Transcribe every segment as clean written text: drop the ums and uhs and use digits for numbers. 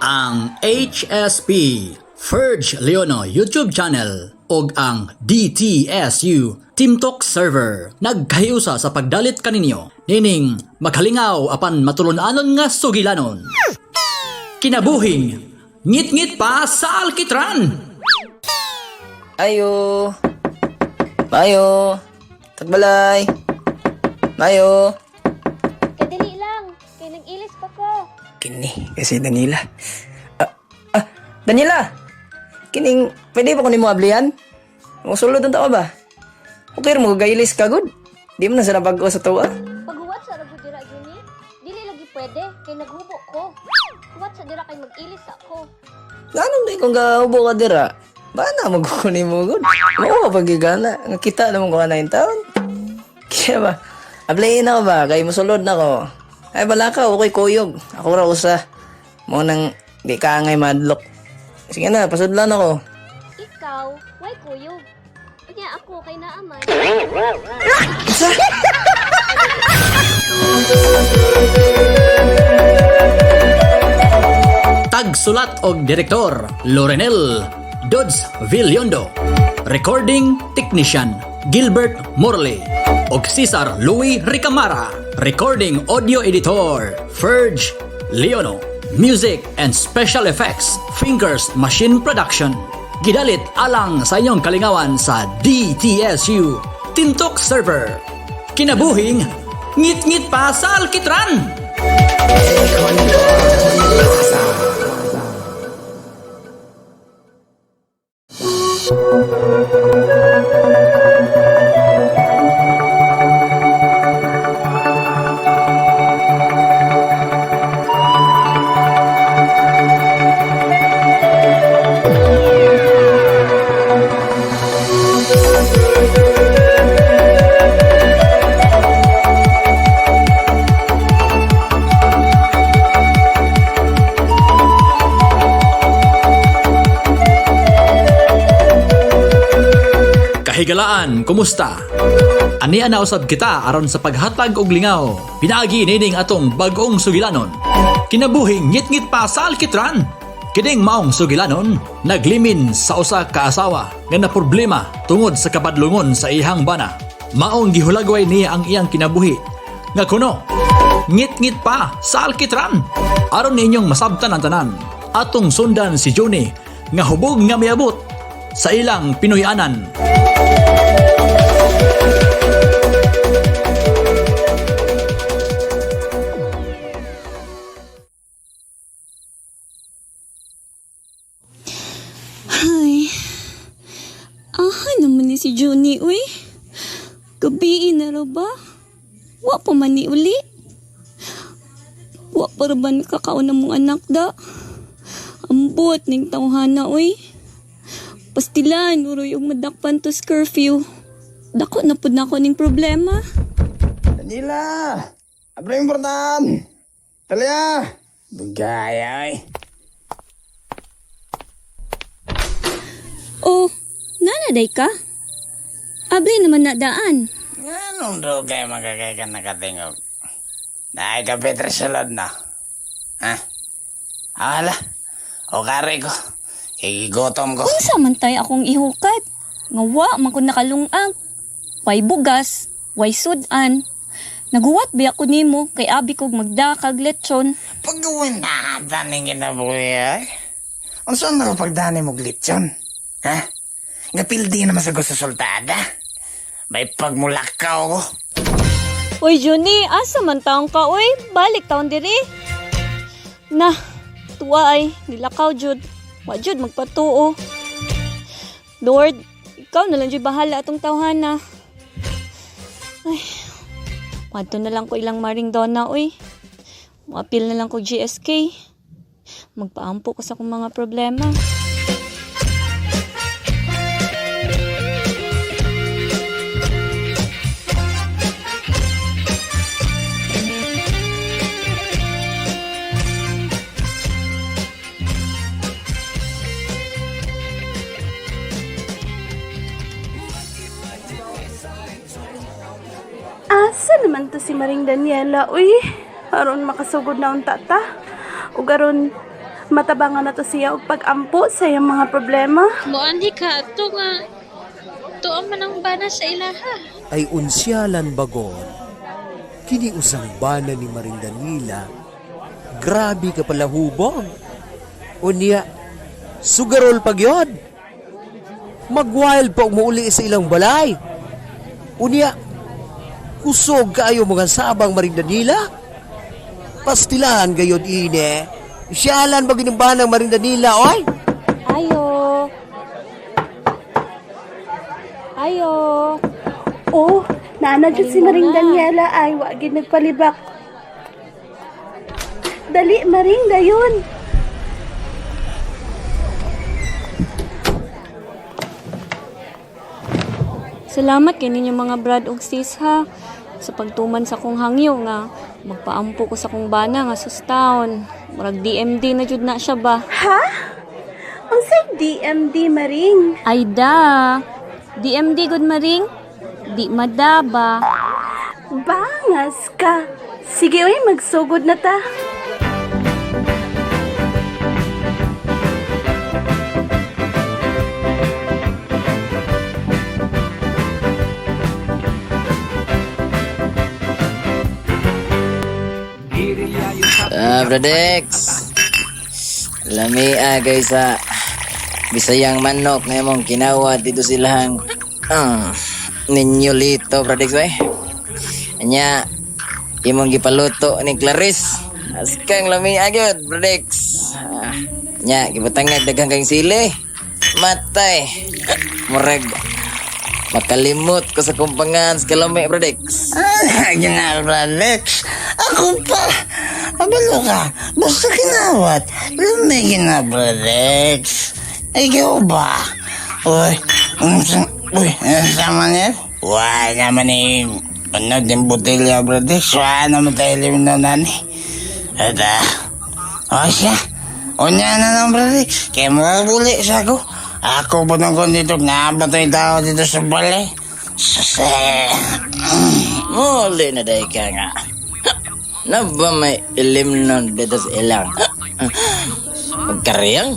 ang HSP Ferg Leono YouTube channel ug ang DTSU TeamTalk server nagkahiusa sa pagdalit kaninyo nining maghalingaw apan matulunanon nga sugilanon. Kinabuhing ngit-ngit pa sa alkitran. Ayo. Mayo. Tagbalay. Mayo. Kadali lang, kay nag-ilis pa ko. Kini, kasi Danila. Danila! Kining, pwede ba ko ni mo ablihan? Musulod ang tao ba? Okay, mo gailis ka, good? Di mo na sa nabago sa tuwa. Paghuwat sa rago dira Juni, dili lagi pwede, kay naghubo ko. Huwat sa dira kay mag-ilis ako. Ganun di kung gahubo ka dira. Ba na magkukunin mo, good? Oo, pagigana. Kita naman ko na yung taon. Kaya ba, ablihin ako ba? Kay musulod na ko. Ay, bala ka, okay kuyog. Ako raw sa mo nang di ka ngay madlock. Sige na, pasudlan ako. Ikaw, why kuyog? Kanya ako kay naaman. Tagsulat og direktor Lorenel Dodds Villiondo. Recording technician Gilbert Morley og Cesar Louis Ricamara. Recording audio editor Ferg Leono. Music and special effects Fingers Machine Production. Gidalit alang sa inyong kalingawan sa DTSU TeamTalk server. Kinabuhing ngit-ngit pa sa alkitran. Higalaan, kumusta? Ani ana usab kita aron sa paghatag og lingaw. Pinaagi nining atong bag-ong sugilanon. Kinabuhing ngit-ngit pa sa alkitran. Kining maong sugilanon naglimin sa usa ka asawa nga na problema tungod sa kabadlungon sa ihang bana. Maong gihulagway niya ang iyang kinabuhi. Nga kuno, ngit-ngit pa sa alkitran. Aron ninyong masabtan ang tanan. Atong sundan si Juni nga hubog nga miabot sa ilang Pinoyanan. Ay, naman ni si Juni, uy. Gabiin na raw ba? Wa pa man ni uli. Wa pa ba nakakaon ng mong anak da? Ambot ning tawhana, uy. Pastilan, uroy yung madakpan to curfew. Dako na po na ako ning problema. Danila! Abra yung portan! Talya! Bugaya, ay. Oh, nanaday ka? Abli naman na daan. Anong dugay magagay ka nakatingog? Naay ka Petra salad na. Ha? Ala, o kare ko. Igotom ko. Unsa man tay akong ihukat? Nga wa man ko nakalungag. Way bugas, way sudan. Naguwat ba ako nimo kay abi kog magdakag lechon. Pagawin na daning ginabuhi ay. Ano saan na pagdani mo glitson? Ha? Nga pildi naman sa gusto sultada. May pagmulakaw ko. Uy, Juni, asa man taong ka, uy? Balik taon diri. Na, tuwa ay, nilakaw, Jud. Wa, Jud, magpatuo. Lord, ikaw na lang, Jud, bahala atong tawhana. Ay, madto na lang ko ilang maring dona, uy. Maapil na lang ko GSK. Magpaampo ko sa akong mga problema. Asa naman to si Maring Daniela, uy. Aron makasugod na ang tata. O aron Matabangan na to siya og pag-ampo sa iyang mga problema. Moandi ka, ito nga. Tuwa man ang bana sa ilaha. Ay unsyalan bagon. Kini usang bana ni Maring Danila. Grabe ka pala hubog. Unya, sugarol pag yun. Mag-wild pa umuuli sa ilang balay. Unya, kusog kaayo mga sabang Maring Danila. Pastilan gayon ine. Syalan ba ginimbanang Maring Danila, oy? Ayo. Ayo. Oh, naana jud si Maring Daniela ay wa gid nagpalibak. Dali Maring dayon. Salamat kay ninyo mga brad ug sis ha. Sa pagtuman sa kong hangyo nga magpaampo ko sa kong bana nga sustaon. Murag DMD na jud na siya ba? Ha? Unsay DMD Maring? Ay da. DMD good maring? Di madaba. Bangas ka. Sige oy, magsugod na ta. Bradex. Lamia guys sa Bisayang manok na imong kinawat dito silang ninyo lito Bradex bay. Anya imong gipaluto ni Clarice. Askang lamia gyud Bradex. Nya gibutangag daghang kang sili. Matay. Murag makalimot ko sa kumpangan sa kalami Bradex. General Bradex, ako pa. Abalo ka, basta kinawat. Lumigin na, Bradex. Ikaw ba? Uy, sama niya? Wala naman ano din butilya, Bradex. Wala naman tayo limno nani. At o siya, unya na lang, Bradex. Kaya mabuli sa ako. Ako po nang kondito, nabatay tao dito sa balay. Muli na dahi ka nga. Na ba may ilim nun dito sa ilang? Magkariyang?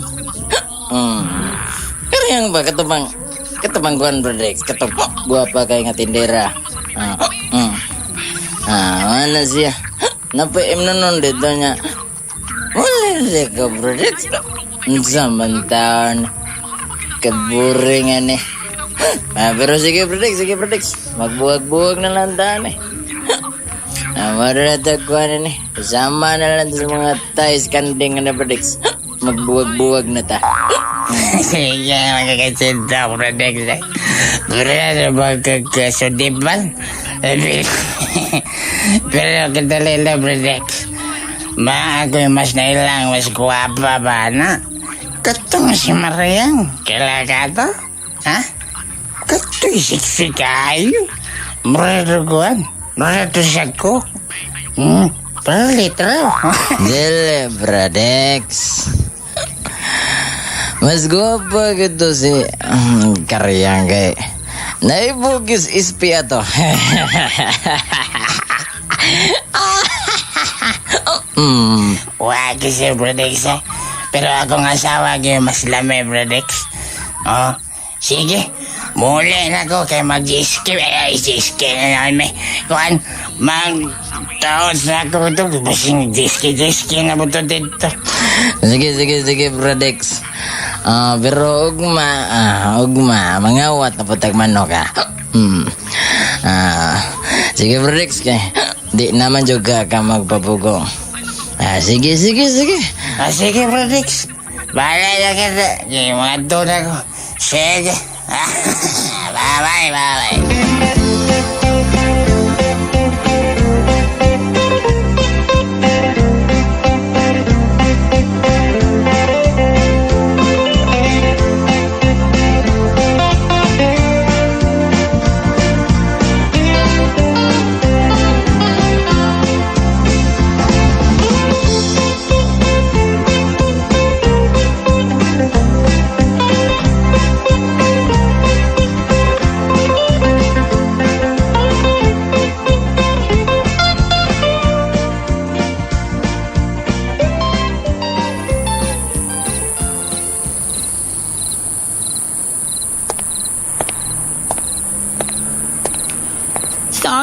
Kariyang ba? Katubang kuhan, Bradex. Katubang guwapa kayo nga tindera. Ano siya? Napaim nun dito niya. Wala ka, Bradex. Samantaon. Kaburingan eh. Pero sige, Bradex. Magbuwag-buwag na lang tahan eh. Maratagkuhan na ni. Sama na lang sa mga tais kanding na Bradex. Magbuwag-buwag na ta. Sige, magkakasinta, Bradex. Pero magkakasudiban. Pero kadali na, Bradex. Ako yung mas nailang, mas guwapa ba na? Katong si Mariang. Kailan ka to? Ha? Kato'y siksi kayo. Maraduguan. Maradusak ko. Palit raw. Dili, Bradex. Mas guwapa gitu si Karyang kay. Naibugis ispi ato. Wag si Bradex eh. Pero akong asawa kayo mas lami, Bradex. Oh, sige. Muli na ko kay mag-iski. Iski na namin. Kuhan, mag-taon na ako ito. Basing diski na po ito dito. Sige, Bradex. Pero ugma, mangawat na putag manok ka. Sige, Bradex, kay di naman juga ka magpapugong. Sige. Sige, Bradex. Bahala na kita. Sige, mga doon ako. Sige. Bye-bye.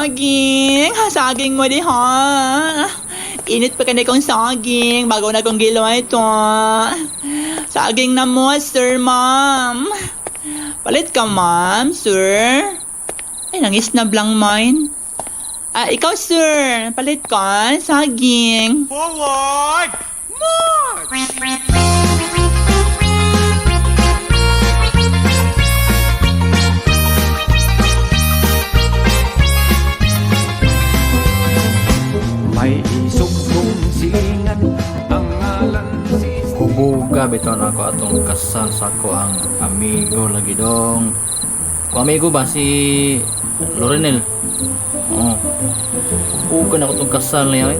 saging. Saging mo di ha. Init pa kani kong saging bago na kong gilo ito. Saging na mo, sir, ma'am. Palit ka, ma'am, sir. Ay, nangisnab lang mine. Ikaw, sir. Palit ka, saging. Forward! May isugtong silingan ang ngalan si Hubuga biton ako atong kasal sa ako ang amigo lagi dong. Kung amigo ba si Lorenel? Oo. Hubuga na ako tong kasal niya.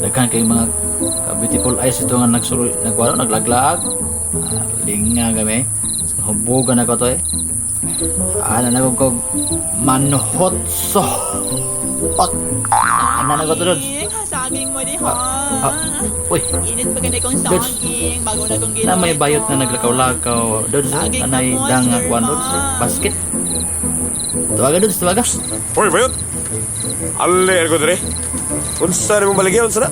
Daghan kay mga beautiful eyes ito nga naglaglaag. Linga kami. Hubuga na ko to eh. Ana na ko manhotso. Pak. Ana na ko to doon. Saging mo di ha. Uy. Init pa kani kong saging bago na kong ginawa. Na may bayot na naglakaw-lakaw. Doon sa anay dangag one doon sa basket. Tawaga doon, tawaga. Hoy, bayot! Alir ko dire. Unsa mo baligya unsa na?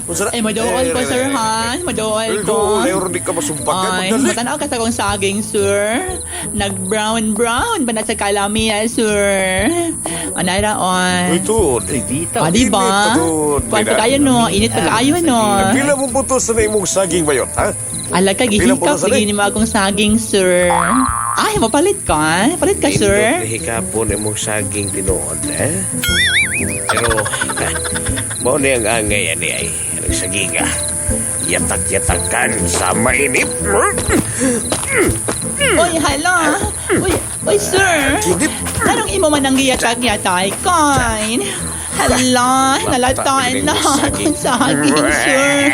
Unsa na? Ay, madool ko, sir, han. Madool ko. Layor di ka masumpak. Ay, matanaw ka sa kong saging, sir. Nag-brown ba na sa kalamiya, sir? Anay ra, on. Uy, tuod. Ah, di ba? Kuwan pa kayo, no? Init pa kayo, no? Pila mo putos na imong saging bayot, ha? Ala ka, gihikap. Sige mo akong saging, sir. Ay, mapalit ka? Palit ka, sir? Hikapon imong saging tinuod, eh? Pero, mao ni ang angay ani ay nagsagiga. Yatak-yatakan sa mainit. Uy, hala. Uy, sir. Anong imo man ang giyatak-yatay, kain? Hala, nalataan na akong saging, sir.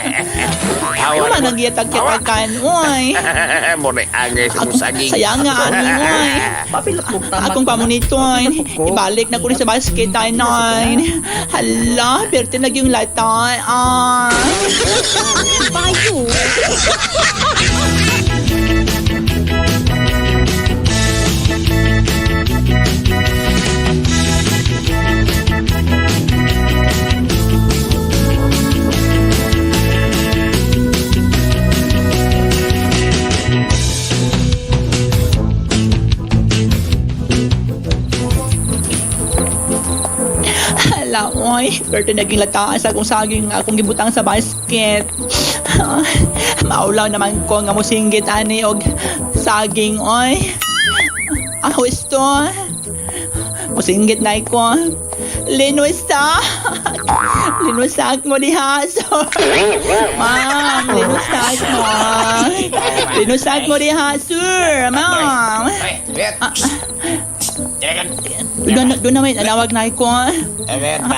Ano man ang giyatak-yatakan, uy? Mo ni angay sa imong saging. Sayang nga, ani, uy. Akong pamunitoy. Ibalik na ko rin sa basket, ay, nine. Hala, perte na yung lata. Bayo. Hala, oy. Pero naging lataan sa akong saging nga akong gibutang sa basket. Maulaw naman ko nga musinggit ani og saging, oy. Ahos to. Musinggit na ko. Linusak. Linusak mo diha, sir. Ma'am, linusak mo. Linusak mo diha, sir. Ma'am. Doon naman, anawag na ko.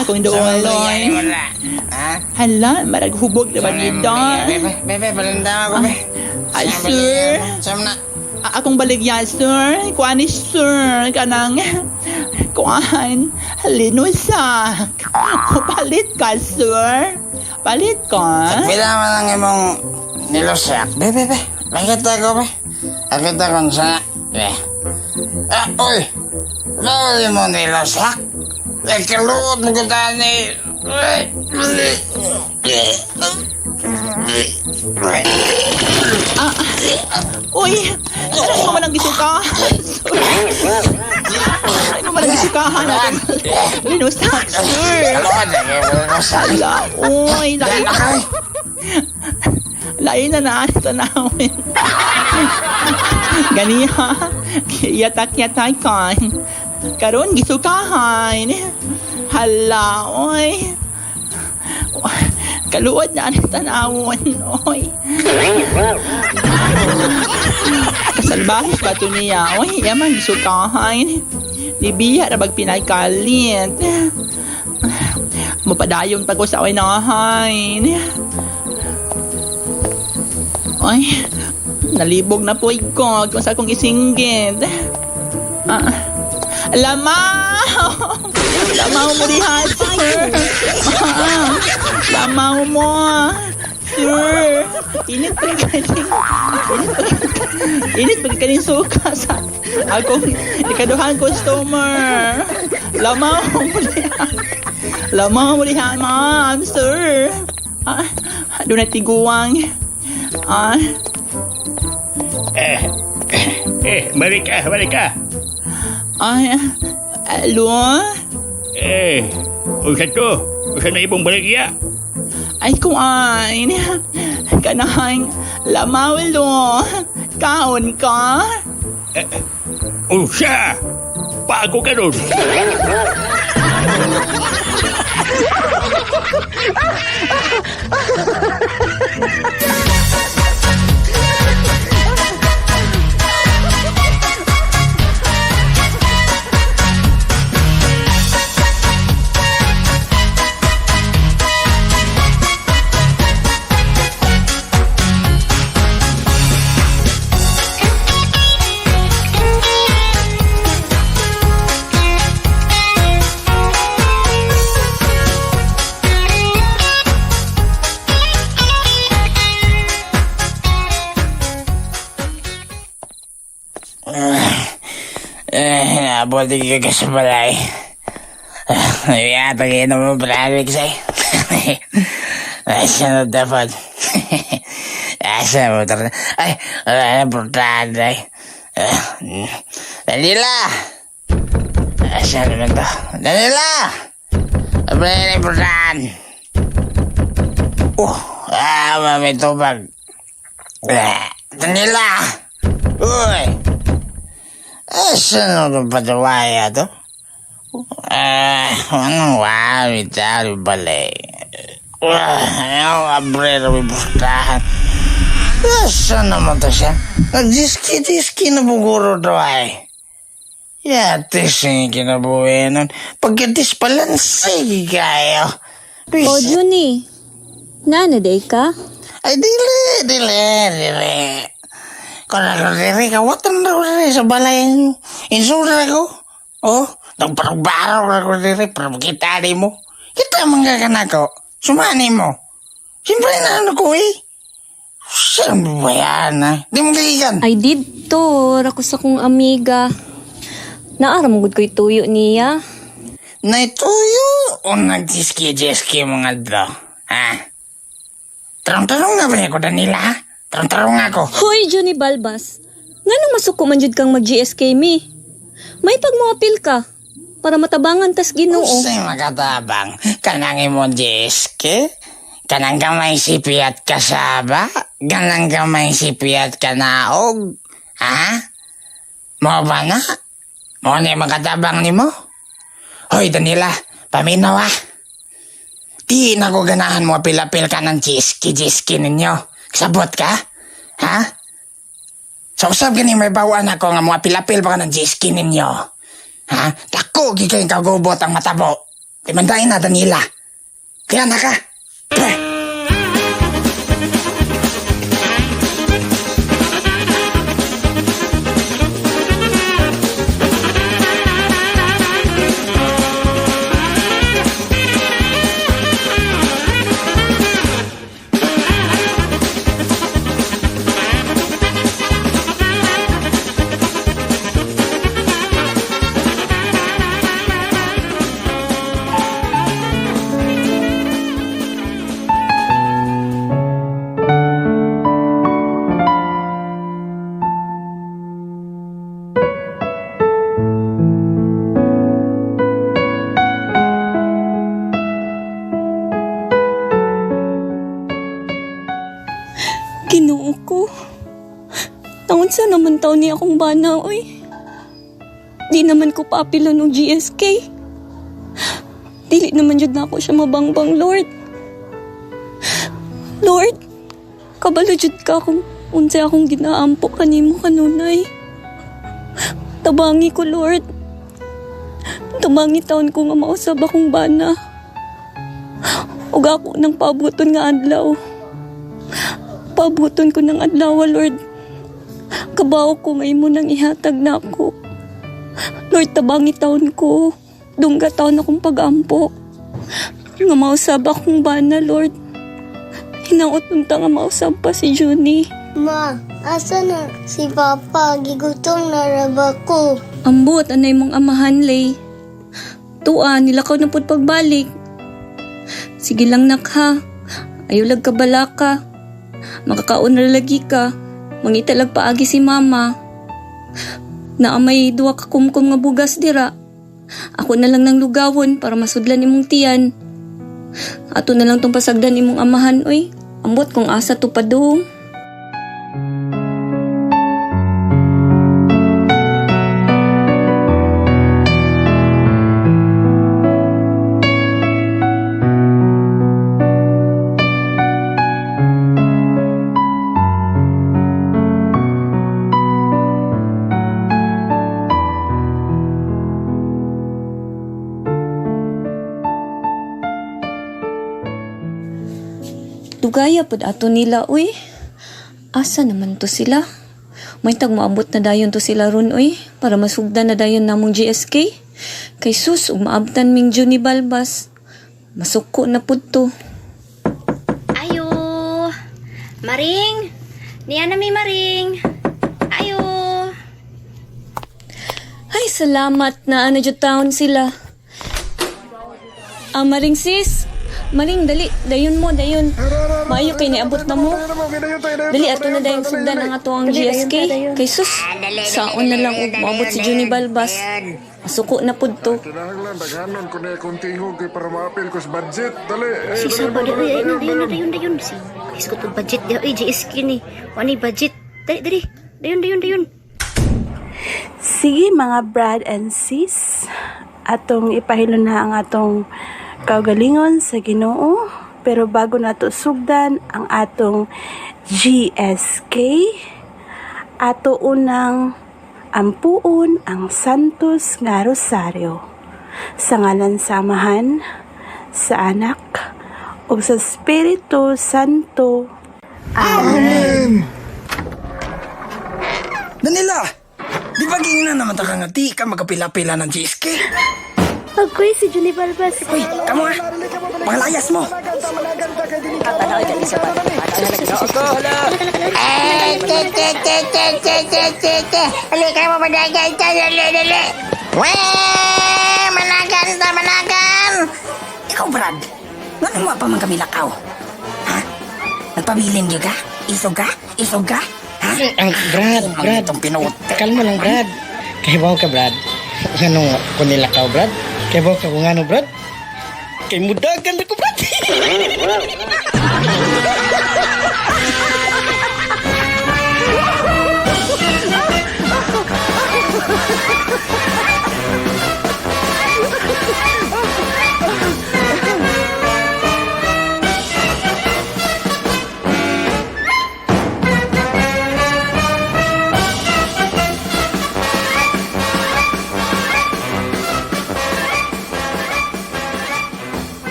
Akong doon, Loy. Hala, maraghubog na ba dito? Bebe, balanda ako, be. Ay, sir. Akong baligya, sir. Kuan ni sir. Kanang, kuan, linusak. Palit ka, sir. Palit ka. Pila mo lang imong nilusak. Be. Nakita ko, be. Nakita ko sa... Be. Uy! Lawali mo nilusak. Nakaluot mo ko tani. Uy, ano mo man ang gisukahan? Ano man ang gisukahan natin? Linusak, sir. Hala, uy, lain na tanawin. Ganiha, yatak-yatak ka. Karon gisukahan. Hala, oy. Kaluod na ang tanawon, oy. Kasalbahis ba ito niya? Oy, yaman gisukahan. Libiya na magpinaykalit. Mapadayon pa ko sa nahain. Oy, nalibog na po ko kung sa akong isinggit. Lamaw! Lamaw mo diha, sir! Lamaw mo! Sir! Init pa rin. Init pa rin. Init pag kaning suka sa akong ikaduhang customer. Lamaw mo diha. Lamaw mo diha, ma'am, sir. Doon na tiguang. Balik ka. Ay, alo? Usa to. Usa na ibong baligya. Ay, kuwain. Kanahang lamaw, lo. Kaon ka? Usa! Pago ka nun. Nabuti ka sa balay. Yata kayo naman palalig sa'yo. Asa na dapat? Asa mo talaga? Ay, wala na importante. Danila! Asa naman to? Danila! Wala na importante. May tubag. Danila! Uy! Asa na itong patawaya to? Anong wawit tayo balay? Ayaw abrera may bustahan. Asa naman to siya? Nagdiski-diski na buguro to ay. Yatis yung kinabuhi nun. Pagkatis palansay kayo. O, Juni. Nanaday ka? Ay, dili. Kung nakaliri ka, watan na rin sa balay nyo. Insura ko. Nagparabaraw na ko rin, pero kita rin mo. Kita mga kanako. Sumani mo. Siyempre na ano ko eh. Saan ba yan ha? Di mo kaigan. Ay, dito. Ako sa kong amiga. Naaramugod ko ituyo niya. Naituyo o nagjiski-jiski mga dro? Tarong-tarong nga ba niya ko, Danila ha? Tarong-tarong nga ko. Hoy, Johnny Balbas. Nga nang masuko man jud kang mag-GSK me. May pagmoapil ka para matabangan tas Ginoo. Usay makatabang. Kanang imong GSK? Kanang gamay sipiat kasaba? Kanang gamay sipiat kanaog? Mo ba na? Mo na makatabang ni mo? Hoy, Danila, paminaw ha? Di na ko ganahan mo apil-apil ka ng GSK ninyo. Sabot ka? Ha? So, usap gani may bawaan ako nga mga pilapil pa ka ng GSK ninyo. Ha? Dako, gigay kagubot ang matabo. Imandain na, Danila. Kaya na ka. Ginoo ko. Taon sa naman taon niya akong bana, oy. Di naman ko paapilo ng GSK. Dili naman jud na ako siya mabangbang, Lord. Lord, kabalo jud ka kung unsay akong ginaampo kanimo kanunay. Tabangi ko, Lord. Tabangi taon ko nga mausab akong bana. Ug ako nang pabuton nga adlaw. Pabuton ko ng adlaw, Lord. Kabaw ko ngayon mo nang ihatag na ako. Lord, tabangi taon ko. Dungga taon akong pag-ampo. Nga mausab akong bana, Lord. Hinaot unta nga mausab pa si Juni. Ma, asa na si Papa? Gigutom na raba ko. Ambot, anay mong amahan, Lay. Tua, nilakaw na pud pagbalik. Sige lang nak ha. Ayulag ka bala ka. Makakaon na lagi ka. Mangita lag paagi si mama. Naamay duwa ka kumkum nga bugas dira. Ako na lang nang lugawon para masudlan imong tiyan. Ato na lang tong pasagdan imong amahan, oy. Ambot kung asa to padung. Dugaya pod ato nila, uy. Asa naman to sila? May tag maabot na dayon to sila ron, uy. Para masugdan na dayon namong GSK. Kay sus, umaabtan ming Juni Balbas. Masuko na pod to. Ayo! Maring! Niya na mi Maring! Ayo! Ay, salamat na ano jud taon sila. Maring sis. Maring, dali. Dayon mo, dayon. Maayo kay niabot na mo. Dali, ato na dayon sugdan ang ato ang GSK. Kay sus, saon na lang ug maabot si Juni Balbas. Masuko na pod to. Kinahanglan daghanon ko na akong tingog kay para maapil ko sa budget. Dali. Si Saba, dayon. Si Chris ko to budget. GSK ni. Wani budget. Dali. Dayon. Sige mga Brad and sis, atong ipahilo na ang atong kaugalingon sa Ginoo. Pero bago nato sugdan ang atong GSK, ato unang ampuon ang Santos nga Rosaryo. Sa ngalan sa Amahan, sa Anak, ug sa Espiritu Santo. Amen. Danila! Di ba gingin na naman ka nga di ka magkapila-pila ng GSK? Pagkoy si Juni Balbas. Uy, kamo nga! Pangalayas mo! Halika mo madagay tayo, dali. Weh! Managan! Ikaw, Brad, ano mo pa man kami lakaw? Ha? Nagpabilin niyo ka? Isog ka? Ha? Ang Brad. Itong pinuot. Kalma lang, Brad. Kahibaw ka, Brad. Ano ko nilakaw, Brad? Kahibaw ka kung ano, Brad? Kay mudagan na ko, Brad.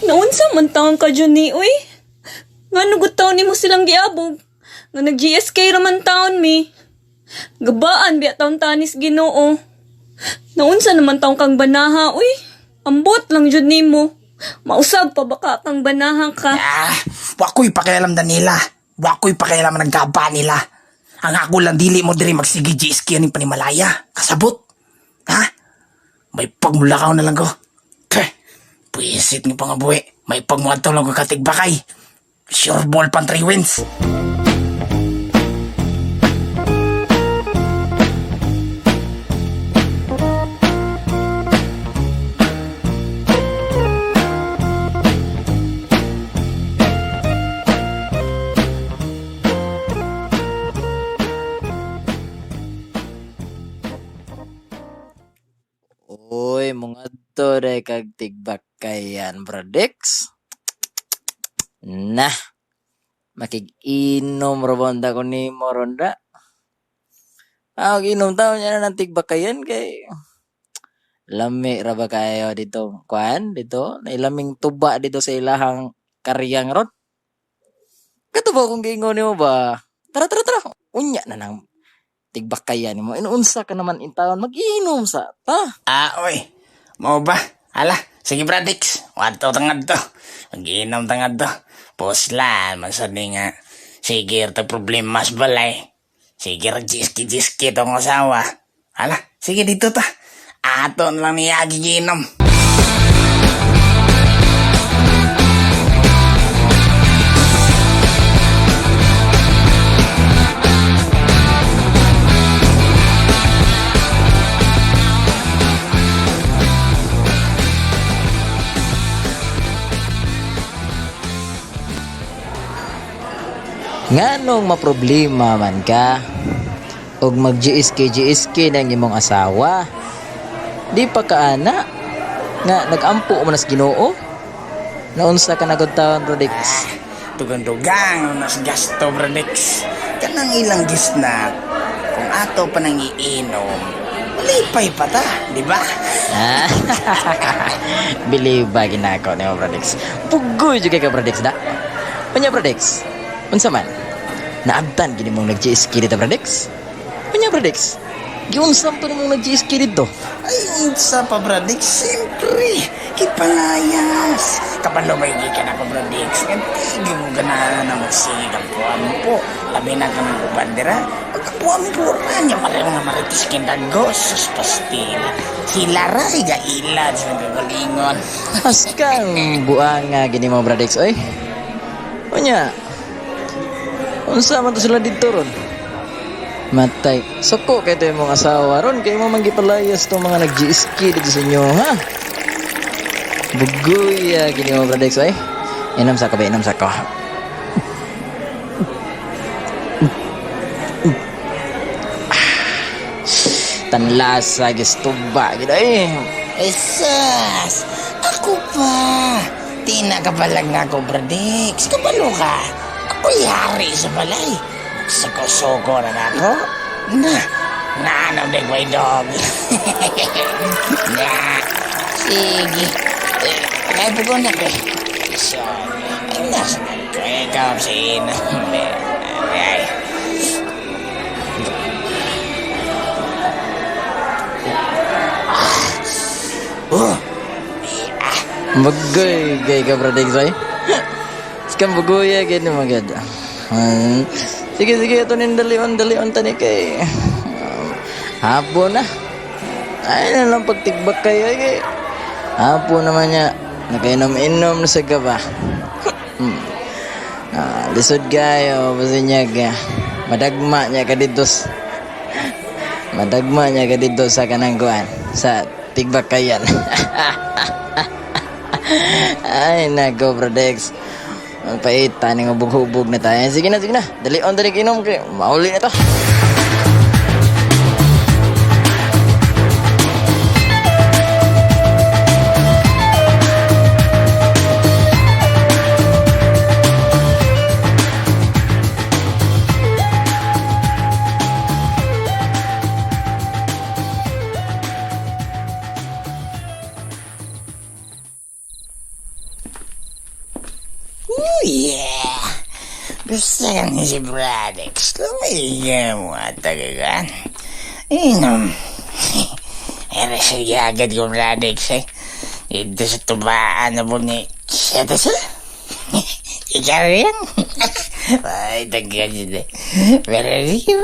Naunsa man taon ka Juni, uy. Nga nugot taon ni mo silang giabog. Nga nag-GSK raman taon mi. Gabaan biya taon tanis Ginoo. Naunsa naman taon kang banaha, uy. Ambot lang jud nimo. Mausab pa baka kang banaha ka. Wako'y pakialam Danila. Wako'y pakialam nagkaba nila. Ang ako lang dili mo diri magsigi GSK ni Panimalaya. Kasabot. Ha? May pagmulakaw na lang ko. Pwisit ng pangabuhi. May pagmuadto lang ko katigbakay. Sure ball pan 3 wins. Uy, mga to day kag tigbakayan, Bradex. Nah, makig-inom robonda ko ni Moronda. Inom taon niya na ng tigbakayan kay lami ra ba kayo dito? Kuan dito, nailaming tuba dito sa ilahang karyang ron. Katubo kung giingon nimo ba? Tara. Unya na nang tigbakayan mo. Inuunsa ka naman in taon mag-inom sa ta. Oy. Mo ba? Hala, Sige, Bradix. Wato tangad to. Mag-inom tangad to. Puslan, masali nga. Sige, ito problema mas balay. Sige, jiski-jiski tong asawa. Hala, sige dito ta. Ato na lang niya giginom. Nganong maproblema man ka og mag-GSK ng imong asawa? Di pa ka ana nga nagampo mo nas Ginoo? Naunsa ka nagod taon, Bradix? Tugang-tugang nas gasto, Bradix. Kanang ilang gisnat. Kung ato pa nang iinom, malipay pa ta, di ba? Believe ba ginako ni Bradix? Pugoy juga ka, Bradix da. Unya, Bradix. Unsa man? Naabtan gini mong nag-GSK dito, Bradix? Unya, Bradix? Giunsam to nimong nag-GSK dito? Ay, unsa pa, Bradix? Siyempre, kipalayas. Kapalo may ka na pa, Bradix. Hindi mo ganahan na magsigig ang puwan po. Labi na ka ng kubandera. Pagkapuan po niya pareho nga maritis kindagos. Sus pastil. Sila ra, higa ilad sa nagagalingon. Askang buang nga gini mo, Bradix, oy. Unya, unsa man to sila dito ron? Matay, soko kay to imong asawa ron kay mo manggipalayas tong mga nag-GSK dito sa inyo, ha? Bugoy gini mo, Bradix, oy. Inom sa ko, inom sa ko. Tanlasa gistuba gid ay. Esas! Ako pa! Tina ka palang nga ko, Bradix. Kabalo ka. Ako yari sa balay. Soko-soko na ako. Nanam din may dog. Sige. Kaya po ko na ko. So, nasa ko. Ikaw sa ina. Ay. Bugoy kay ka, Bradix, oy. Skam bugoy gid mo gid. Sige, ito nin dalion tani kay hapon na. Ay na lang pagtigbak kayo kay hapon naman niya. Nakainom-inom na sa gaba. Lisod kayo, basta niya ka. Madagma niya ka dito. Madagma niya ka dito sa kanangguan. Sa tigbak kayan. Ay, nako, Bradix. Magpaita ning hubog-hubog na tayo. Sige na. Dali on dali kinom kay mauli na to. Yeah! Gusto ka ni si Bradix. Lumiga mo at tagagan. Inom. Era siya agad yung Bradix eh. Dito sa tubaan na po ni Seta siya. Ikaw rin. Ay, tagal yun eh. Pero rin.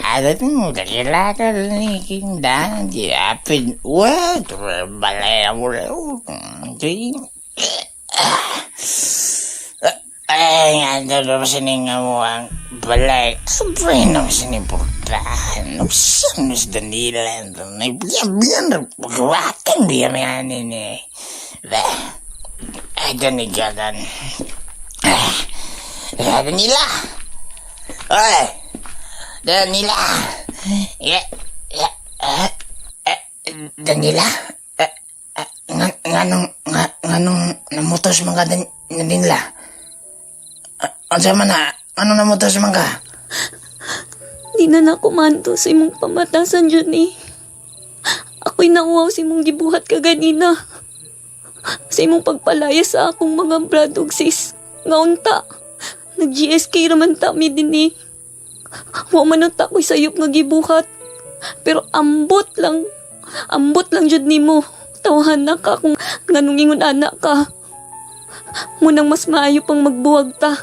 Adat mo, kakila ka rin eh. Kindahan, diapin. What? Balaya mo rin. Ay, nga daw sining mo ang balay. Sabay na sinipurtahan. Nagsan mo sa Danila. Biyan, pagkawatan biya may anin eh. Ay, danigadan. Danila! Oy! Danila! Danila? Nganong namutos mga Danila? Ano man na? Ano namutos man ka? Di na nakumanto sa imong pamatasan, Johnny. Ako'y nauwaw sa imong gibuhat ka ganina. Sa imong pagpalaya sa akong mga brad ug sis. Nga unta, nag-GSK raman tami din eh. Wa man unta ko'y sayop nga gibuhat. Pero ambot lang jud nimo. Tawahan na ka kung Nganong ingon anak ka. Munang mas maayo pang magbuwag ta.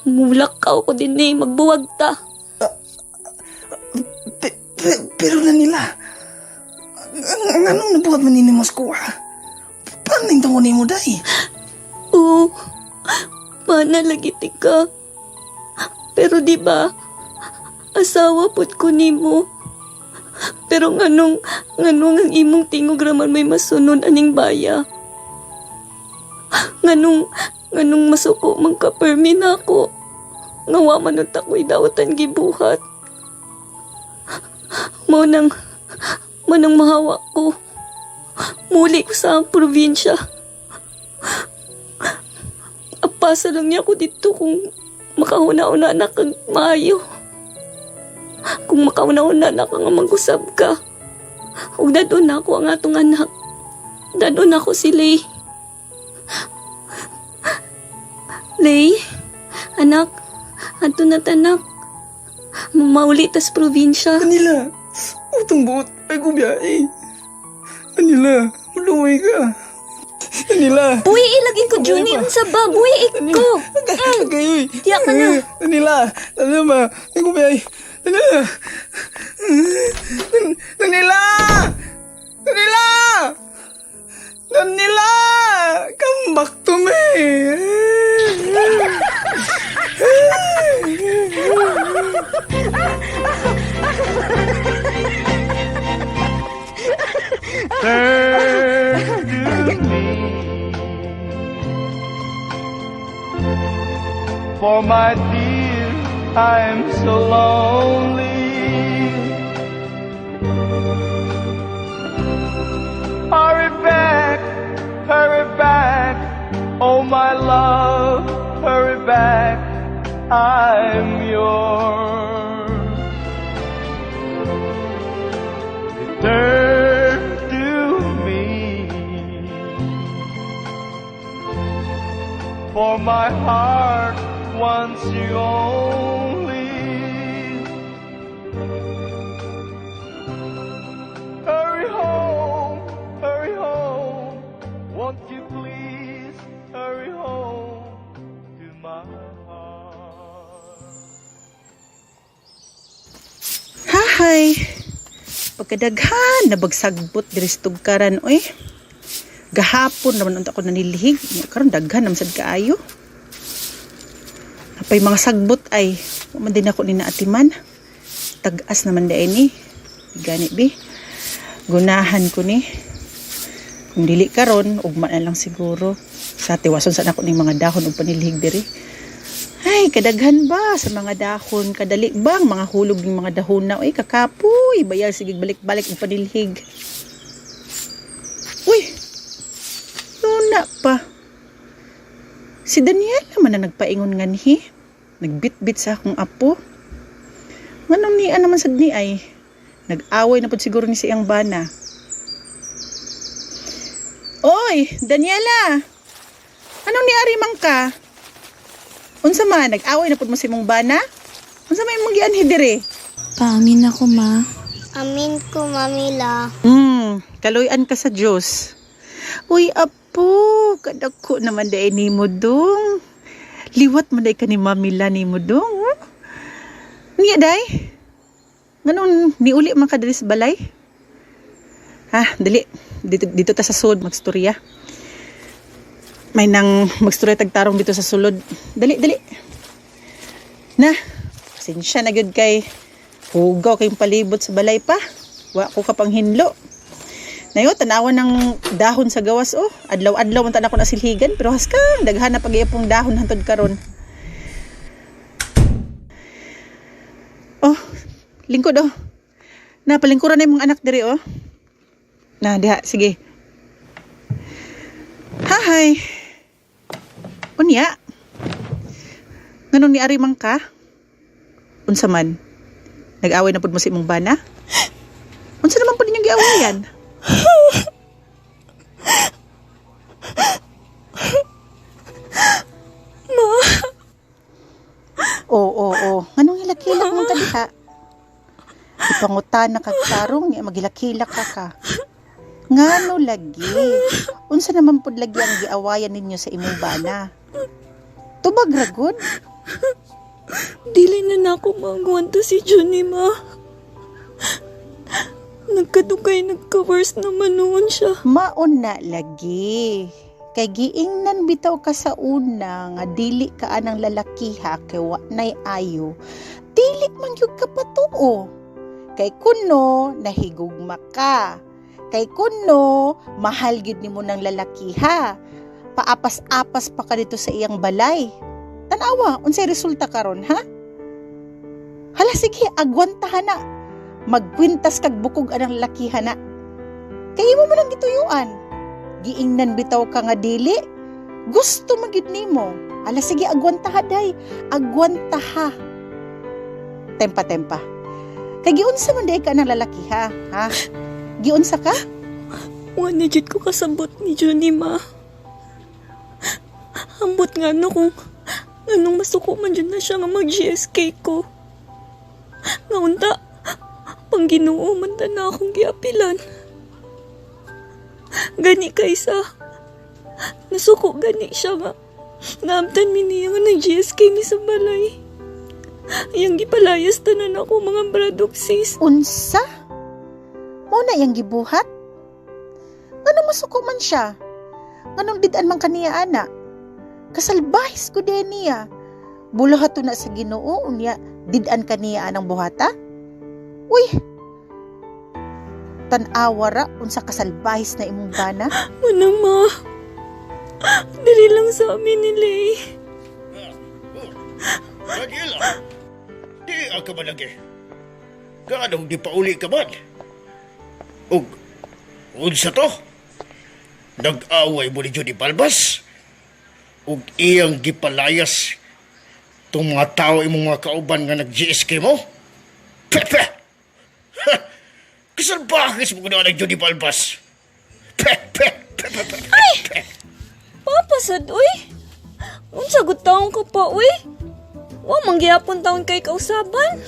Mulakaw ko din magbuwag ta. Pero na nila, anong nabuhat man ni mas kuha? Paano yung tangon mo, day? Oo, mana lagi ka. Pero di ba asawa pud ko nimo. Pero nganong ang imong tingog raman may masunod aning baya. Nganong masuko man ka permi na ako. Ngawa man unta ko'y dawatan gibuhat. Manang mahawa ko. Muli ko sa probinsya. Apasa lang niya ako dito kung makauna-una na kang maayo. Kung makauna-una na kang mag-usab ka. Huwag dadon na ako ang atong anak. Dadon ako si Lay. Lay, anak, ato na tanak. Mauli tas probinsya. Kanila, utang buot ay kubiyahe. Kanila, maluwi ka. Kanila. Buwi ilagin ko, Juni. Unsa ba? Buwi ko. Kayoy. Tiyak ka na. Kanila, ano ba? Ay kubiyahe. Kanila. Kanila! Kanila! Kanila! Come back to me! Turn to me, for my dear, I'm so lonely. Hurry back, oh my love, hurry back, I'm yours. Return to me, for my heart wants you only. Hurry home, won't you please hurry home to my heart. Hahay, pagkadaghan nabagsagbot diri sa tugkaran oy. Gahapon naman unta ko nanilihig, karon daghan naman sad kaayo. Apay mga sagbot ay man din ako ni naatiman. Tag-as naman dai ni. Gani bi. Gunahan ko ni. Kung dili karon ugma na lang siguro. Sa tiwason sa nako ning mga dahon ug panilihig diri. Ay, kadaghan ba sa mga dahon? Kadali bang mga hulog ng mga dahon na? Uy, kakapoy. Bayal, sige, balik-balik ang panilhig. Uy, luna pa. Si Daniel naman na nagpaingon nganhi. Nagbit-bit sa akong apo. Nganong niya naman sad ni ay. Nag-away na po siguro ni siyang bana. Oy, Daniela! Anong niari man ka? Unsa man, nag-away na po mo si mong bana? Unsa may mong gianhi dire? Paamin ako, ma. Amin ko, Mamila. Kaluyan ka sa Diyos. Uy, apo, kadako naman day ni mo dong. Liwat man day ka ni Mamila ni mo dong. Niya day? Ganun, niuli man ka diri sa balay? Ha, dali. Dito ta sa sud, magstorya. May nang magstorya tagtarong dito sa sulod. Dali. Na, pasensya na gyud kay hugaw kayong palibot sa balay pa. Wa ko kapang hinlo. Nayo, tanawan ng dahon sa gawas, oh. Adlaw-adlaw man tanako na silhigan, pero haskang daghan na pag-iapong dahon hantod karon. Oh, lingkod, oh. Na, palingkuran na yung mga anak diri, oh. Na, diha, sige. Hahay. Unya. Nganong ni ari man ka? Unsa man? Nag-away na pud mo si imong bana? Unsa naman pud ninyong giawayan? Ma. Oo. Nganong hilak-hilak mong kadiha? Ipangutan na kagtarong niya magilak-hilak ka. Ngano lagi? Unsa naman pud lagi ang giawayan ninyo sa imong bana? Tubag ra gud? Dili na nako mangguanta si Johnny, ma. Nagkadugay, nagka-worse naman noon siya. Maon na lagi. Kay giingnan bitaw ka sa una nga dili ka anang lalakiha kay wa nay ayo. Dili man gyud ka patuo. Kay kuno nahigugma ka. Kay kuno mahal gyud nimo ng lalakiha. Paapas-apas pa ka dito sa iyang balay. Tanawa, unsay resulta karon, ha? Hala sige, agwantahan na. Magkwintas kag bukog anang lalakiha na. Kay imo man ang gituyuan. Giingnan bitaw ka nga dili. Gusto magyud nimo. Hala sige, agwantaha day. Agwantaha. Tempa-tempa. Kay giunsa man day ka ng lalakiha, ha? Giunsa ka? Wala jud ko kasabot ni Johnny, ma. Ambot nga no kung anong masuko man dyan na siya nga mag-GSK ko. Ngaunta, pang Ginoo man ta na akong giapilan. Gani kaysa, nasuko gani siya nga. Naamtan mi niya nga nag-GSK mi sa balay. Ayang gipalayas tanan ako mga bradok sis. Unsa? Muna yang gibuhat? Anong masuko man siya? Anong didan man kaniya ana? Kasalbahis ko din niya. Bulahato na sa Ginoo unya didan kaniya anang buhata? Uy! Tan-awara unsa kasalbahis na imong bana? Manang ma. Dili lang sa amin ni Lay. Daniela, di ka ba lagi? Ganong di pa uli ka man? Ug, unsa to? Nag-away mo ni Johnny Balbas? Ug iyang gipalayas tong mga tao imong mga kauban nga nag-GSK mo? Pepe! Ha! Kasalbahis mo ganoon ang Johnny Balbas? Pepe! Ay! Papasad, uy! Unsa gud taong ka pa, uy? Wa manggihapon taon kay kausaban.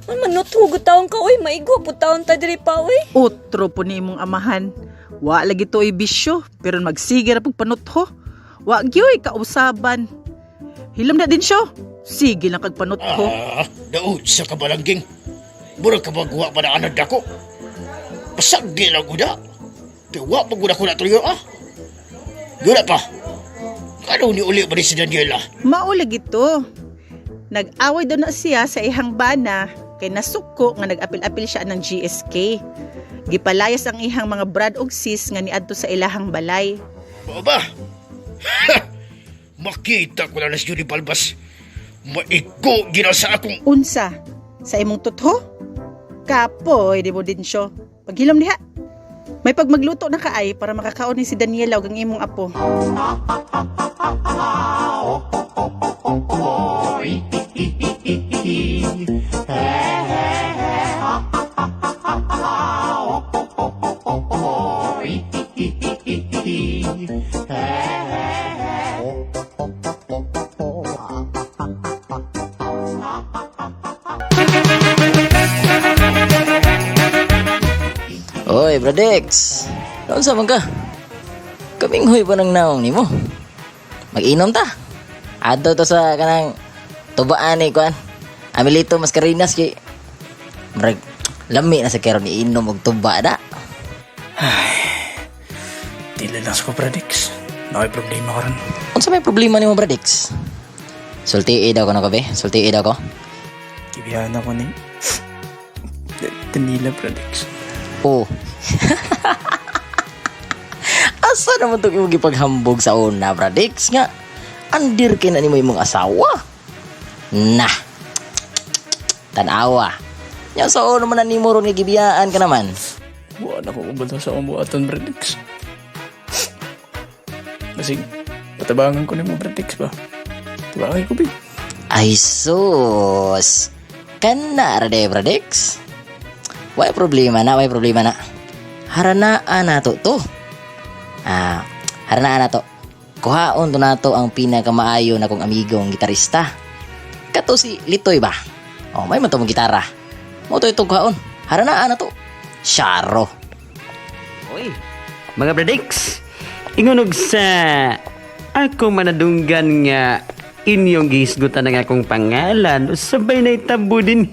Manot hugot taon ka, uy. Maigo po taon ta diri pa, uy. Utro po ni imong amahan. Wa lagi to ibisyo, pero magsige ra pug panutho. Wa gyoy kausaban. Hilom na din siya. Sige lang kag panutho. Daud sa kabalangging. Murag ka magwa pa na anad ako. Pasagdi lang guda. Pero wa pa guda ko na tuloy, Gula pa. Ano ni uli ba ni si Daniela? Maulag ito. Nag-away daw na siya sa ihang bana kay nasuko nga nag-apil-apil siya ng GSK. Gipalayas ang ihang mga brad og sis nga niadto sa ilahang balay. O ba? Makita ko na si Johnny Balbas. Maigo gina sa akong... Unsa? Sa imong tutho? Kapoy, di mo din siya. Paghilom diha. May pagmagluto na kaay para makakaon ni si Daniela ug ang imong apo. Oy, Bradex. Noon sa man ka? Kaming huy pa ng naong ni mo. Mag-inom ta. Adto to sa kanang tubaan ni kuan. Amilito Mascarinas kay Brag lami na sa karon ni inom og tuba da. Dili lang sa ko, Bradex. May problema ko rin. Unsa may problema nimo, Bradex? Sulti daw ko na kabe. Sulti daw ko. Kibiyahan ako ni Danila, Bradex. Oh. Asa naman itong imong gipaghambog sa una, Bradex nga? Andir kina ni mo imong asawa. Nah. Tanawa. Nya sa una man ni mo ron gibiyaan ka naman. Buwan ako kumbato sa umbuatan, Bradex. Kasi, patabangan ko ni mo, Bradex ba? Tabangan ko, Big. Ay, sus. Kana ra de, Bradex. Way problema na. Haranaan na to. Haranaan na to. Kuhaon to na to ang pinakamaayo na kong amigong gitarista. Kato si Litoy ba? Oh, may man to mong gitara. Mo to itong kuhaon. Haranaan na to. Syaro. Uy, mga bradiks, ingunog sa ako manadunggan nga inyong gihisgutan ng akong pangalan sabay na itabo din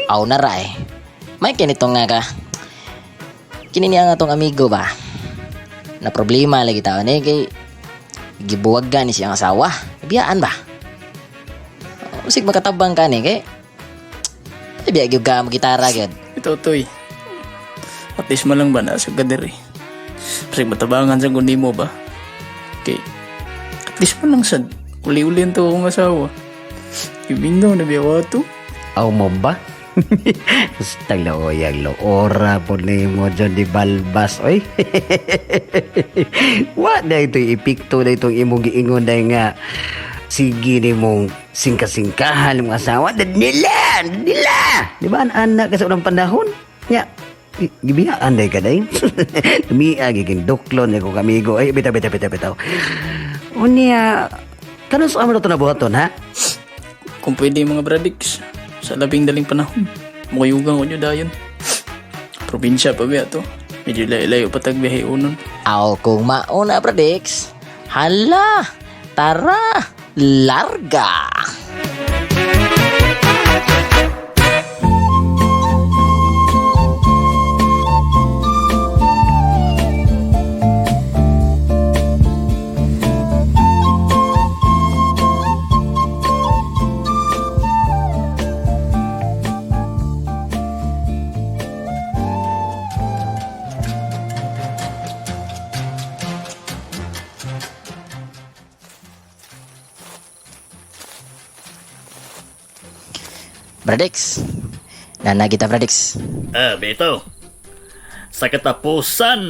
Aw na ra eh. May kinito nga ka. Kininiya nga tong amigo ba? Na problema lagi tao ni kay gibuwag ka ni siyang asawa. Biyaan ba? Usig makatabang ka ni kay biya gyud ka mo gitara gyud. Ito, Toy. At least mo lang ba na sa gader eh. Kasi matabangan sa kundi mo ba? Okay. At least mo lang sa uli-uli ito akong asawa. Ibing daw na biyawato. Aw mo ba? Basta loyang loora po na mo dyan di balbas oy. Wa na ito'y ipikto na itong imong giingon na nga sige ni mong singka-singkahan ng asawa nila di ba ang anak kasi unang panahon nya gibiyaan day ka day lumiya giging duklon ko kamigo ay bitaw unya kanus amo na ito nabuhaton ha Kung pwede mga bradiks, sa labing daling panahon, mukayugang ko nyo dayon. Probinsya pa ba ito? Medyo layo pa tagbiyahe unon. Aw kung mauna Bradix. Hala, tara, larga. Bradix. Nana kita Bradix. Beto. Sa katapusan,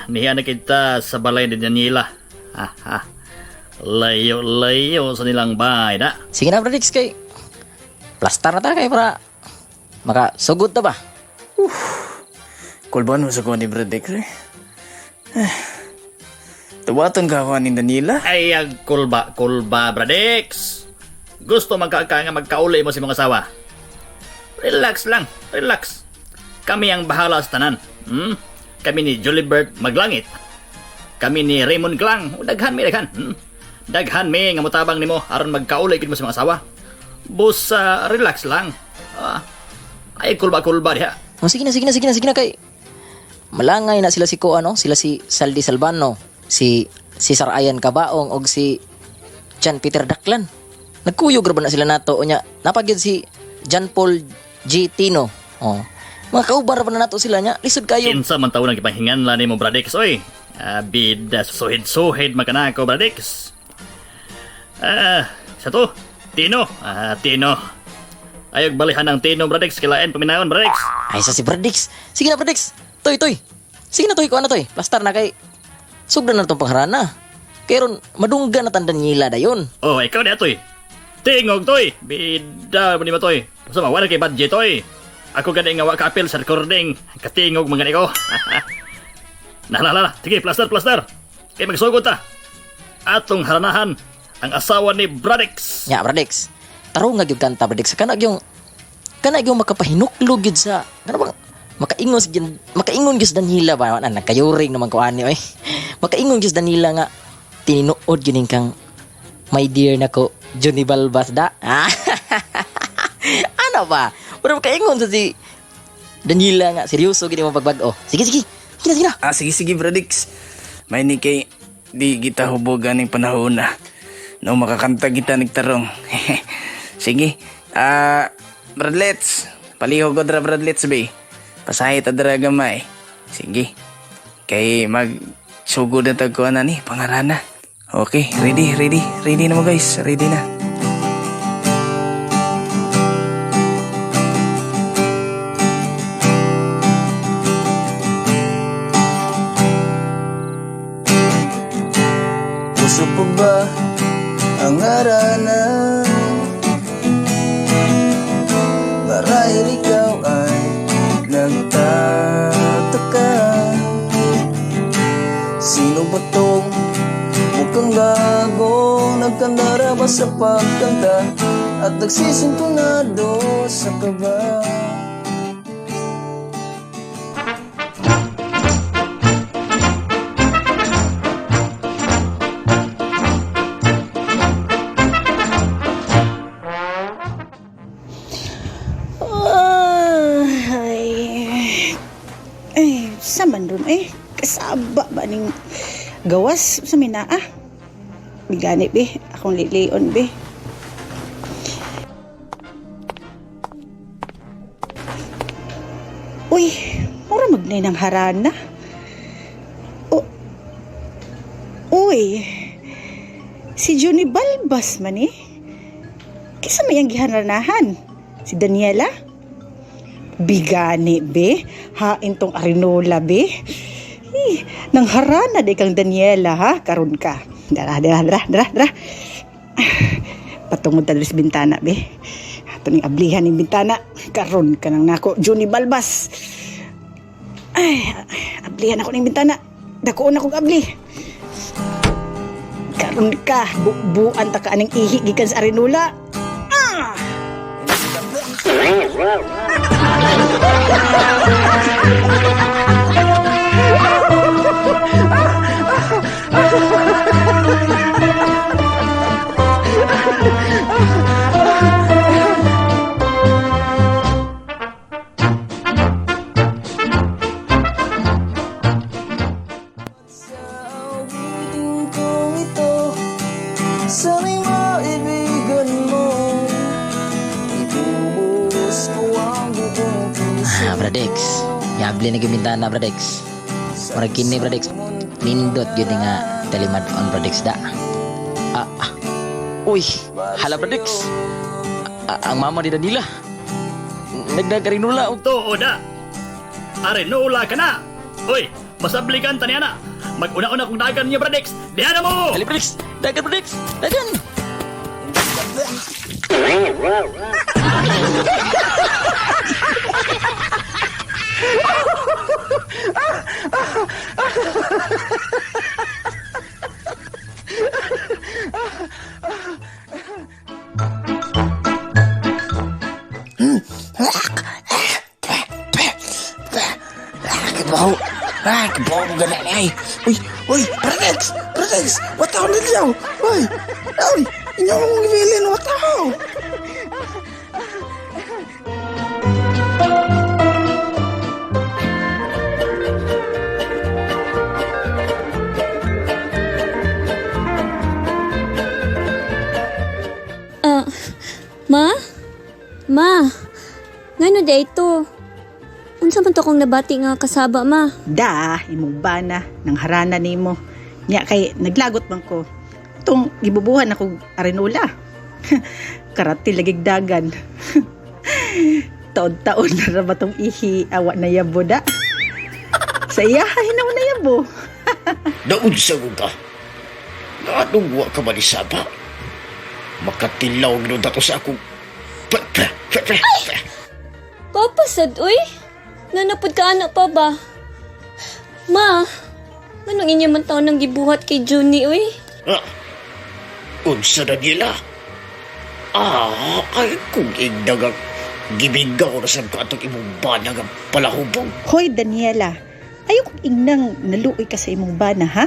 niya na kita sa balay ni Daniela. Layo-layo sa nilang bahay na. Sige na Bradix kay. Plastar na ta kay para makasugod ta ba? Kulban mo sa kuha ni Bradix eh. Tuwaton ka kuha ni Danila? Ay, kulba, Bradix. Gusto nga magkaulay mo si mga asawa. Relax lang, relax. Kami ang bahala sa tanan. Kami ni Julibert Maglangit. Kami ni Raymond Klang. Daghan mi. Daghan mi nga mutabang nimo aron magkaulay kid mo sa mga asawa. Bus, relax lang. Ay, kulba diha. Oh, sige na kay. Malangay na sila si sila si Saldi Salvano, si Cesar Ayan Cabaong og si John Peter Daklan. Nagkuyog ra ba na sila nato unya napagyud si John Paul G. Tino. Mga kaubar pa na nato sila nya. Lisod kayo. Kinsa man taon ang ipahingan la nimo Bradix oy. Bida suhid makanako Bradix. Sa to Tino. Tino. Ayog balihan ng Tino Bradix kilain paminaon Bradix. Ay sa si Bradix. Sige na Bradix. Toy. Sige na Toy ko toy. Plastar na kay. Sugdan na tong pangharana. Kaya madunggan na tandan nila dayon. Oh, ikaw na toy. Tingog toy. Bida mo ni toy. So wala kay budget toy. Ako gani nga wa kapil sa recording. Katingog mga ko. Nalala. Sige, plaster. Kay magsugod ta. Atong haranahan ang asawa ni Bradix. Ya, Bradix. Taro nga gyud kanta Bradix. Kana yung makapahinuklog gyud sa kana bang makaingon gyud Danila ba na nagkayuring naman ko ani oy. Makaingon gyud Danila nga tinuod gyud kang my dear nako Johnny Balbas da. Ano ba? Wala makaingon sa si Danila nga seryoso gini mo pagbag-o. Sige na. Sige Bradix. May ni kay di kita hubogan ng panahon na. No makakanta kita nagtarong. Sige. Bradlets. Palihog ko dra Bradlets be. Pasahit adra gamay. Sige. Kay magsugod na tagkuha na ni pangarana. Okay, ready na mo guys. Ready na. Puso po ba ang arana? Marahil ikaw ay nagtataka. Sino ba tong mukhang gago? Nagkandara ba sa pagkanta at nagsisintunado sa kaba? gawas sa minaa. Bigani be, akong lilion be. Uy, mura magnay ng harana. Uy, si Johnny Balbas man eh. Kisa may ang gihananahan? Si Daniela? Bigani be, hain tong Arinola be. Nang harana de kang Daniela ha, karon ka. Dara. Patungod ta sa bintana be. Ato ning ablihan ning bintana. Karon ka nang nako Johnny Balbas. Ay, ablihan ako ning bintana. Dakoon akong abli. Karon ka, buan ta ka aning ihi gikan sa Arinola. Bradex, yabli na giminta na Bradex. Murag kini Bradex, nindot yun nga telemad on Bradex da. Uy, hala Bradex. Ang mama di Danila. Nagdagarinula. Tuo da. Arinula ka na. Uy, masablikan taniya na. Mag-una-una kong dagan niya Bradex. Diyan na mo! Dali Bradex, dagan Bradex, dagan. Kebaw mo gana ay. Uy, Bradex, wataw na diyaw. Uy, inyo mong gibilin, wataw. Ma, ngano day ito? Unsa man to kong nabati nga kasaba, ma? Da, imong bana, nang harana nimo. Nya kay naglagot man ko. Itong gibubuhan ako Arinola. Karati lagig dagan. Taon-taon na ra ba tong ihi awa na yabo da? Sa iyahay na na yabo. Daun sa ka. Naadungwa ka ba ni Saba? Makatilaw gino dato sa akong... Papasad, uy? Nanapod ka anak pa ba? Ma, anong inyo man taon nang gibuhat kay Johnny, uy? Unsa na nila? Ay kung igdagang gibigaw na sa katong imong banag ang palahubong. Hoy, Daniela, ayaw kong ingnang naluoy ka sa imong bana, ha?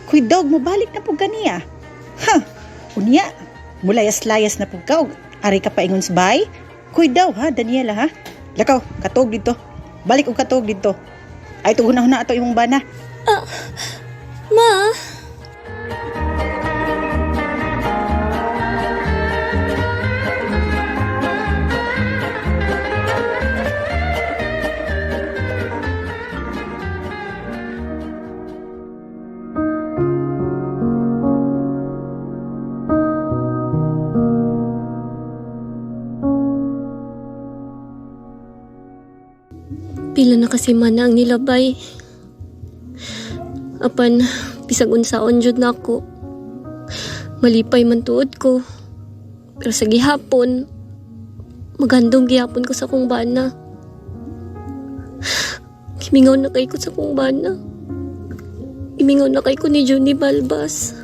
Kuy dog, mabalik na po ganiya. Ha? Unya, mulayas-layas na po ka. Ari ka pa ingon sa bay? Kuy daw, ha, Daniela, ha? Lakaw, katog dito. Balik og katog dito. Ay, tuhuna-huna ato imong bana. Ma? Pila na kasi mana ang nilabay. Apan, bisag unsaon jud na ako. Malipay man tuod ko. Pero sa gihapon, magandong gihapon ko sa kong bana. Kimingaw na kay ko sa kong bana. Kimingaw na kay ko ni Johnny Balbas.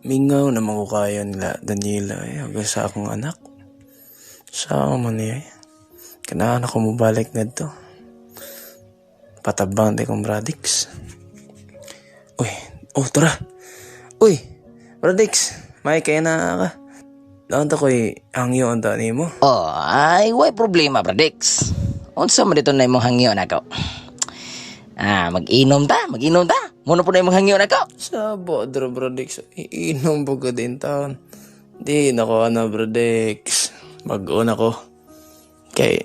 Mingaw na makukaya nila Daniela hanggang sa akong anak. Sa man niya kailangan ako mabalik na ito. Patabang di kong Bradex. Uy, tara. Uy, Bradex, may kaya na ka. Naon ta ko'y hangyo ang tani mo? Oh, ay, way problema, Bradex. Unsa man dito na imong hangyo nako? Mag-inom ta. Muna po na imong hangyo nako. Sabo, Bradex. Iinom po ka din taon. Di, nako Bradex. Mag-una ko. Kay,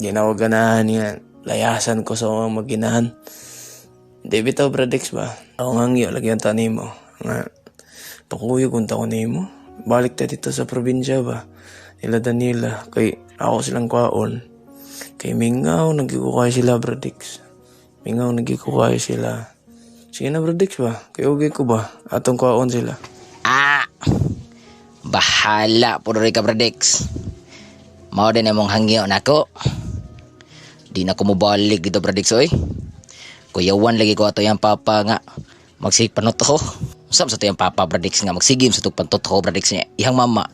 ginawa ganahan yan. Layasan ko sa mga maginahan. Di bitaw, Bradex ba? Ako hangyo, lagi ang tani mo. Nga, tukuyo kung tako mo. Balik ta dito sa probinsya ba? Nila Daniela. Kay, ako silang kwaon. Kay Mingaw, nagkikukay sila, Bradex. Mingaw, nagkikukay sila. Sige na, Bradex ba? Kay ugay ko ba? Atong kwaon sila. Bahala po rin ka, Bradex. Mao din among hangyo nako. Di na ko mobalik dito, Bradex, oy. Kuyawan lagi ko ato yung papa nga. Magsigpanot ko. Saan sa ito yung papa, Bradex, nga magsigim sa tugpantot ko, Bradex niya. Ihang mama.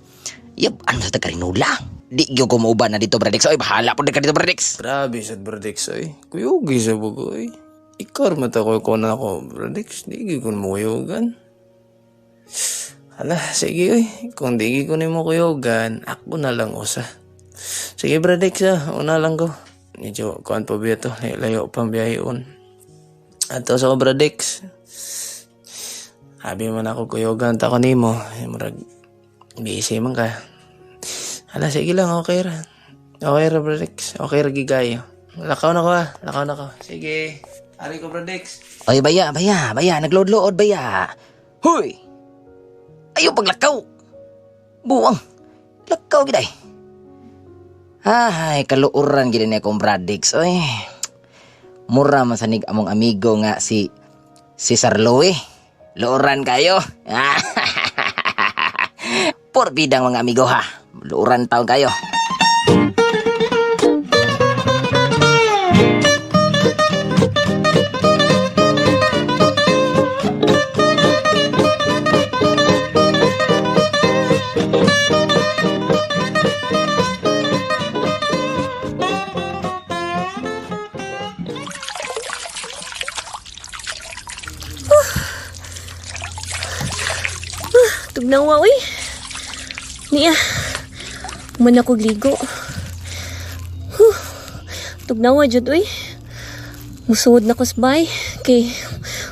Yab, ano sa tagarinula? Di ko kumauban na dito, Bradex. Oy, bahala po rin ka dito, Bradex. Grabe sa Bradex, oy. Kuyugi sa bugo, oy. Ikar mata ko na ako, Bradex. Di ko mo kuyugan. Hala, sige, oy. Kung di ko na mo kuyugan, ako na lang usa. Sige, Bradex, una lang ko. Medyo, kuhan pa biya to. Layo pang biyayon. Ato sa Bradex. Sabi man ako kuyugan ta ko nimo. Murag busy man ka. Hala, sige lang, okay ra. Okay ra, Bradex. Okay ra gigayo. Lakaw na ko. Sige. Ari ko, Bradex. Oy, baya. Nagload-load, baya. Hoy! Ayaw paglakaw. Buwang. Lakaw giday. Ay, kaluuran gid ni akong Bradex. Oy. Mura man sanig among amigo nga si Cesar Loe. Luuran kayo. Porbidang mga amigo ha. Luuran taon kayo. Tugnawa, uy. Niya. Human ako ligo. Tugnawa, jud, uy. Musuod na ko sa bay. Kay,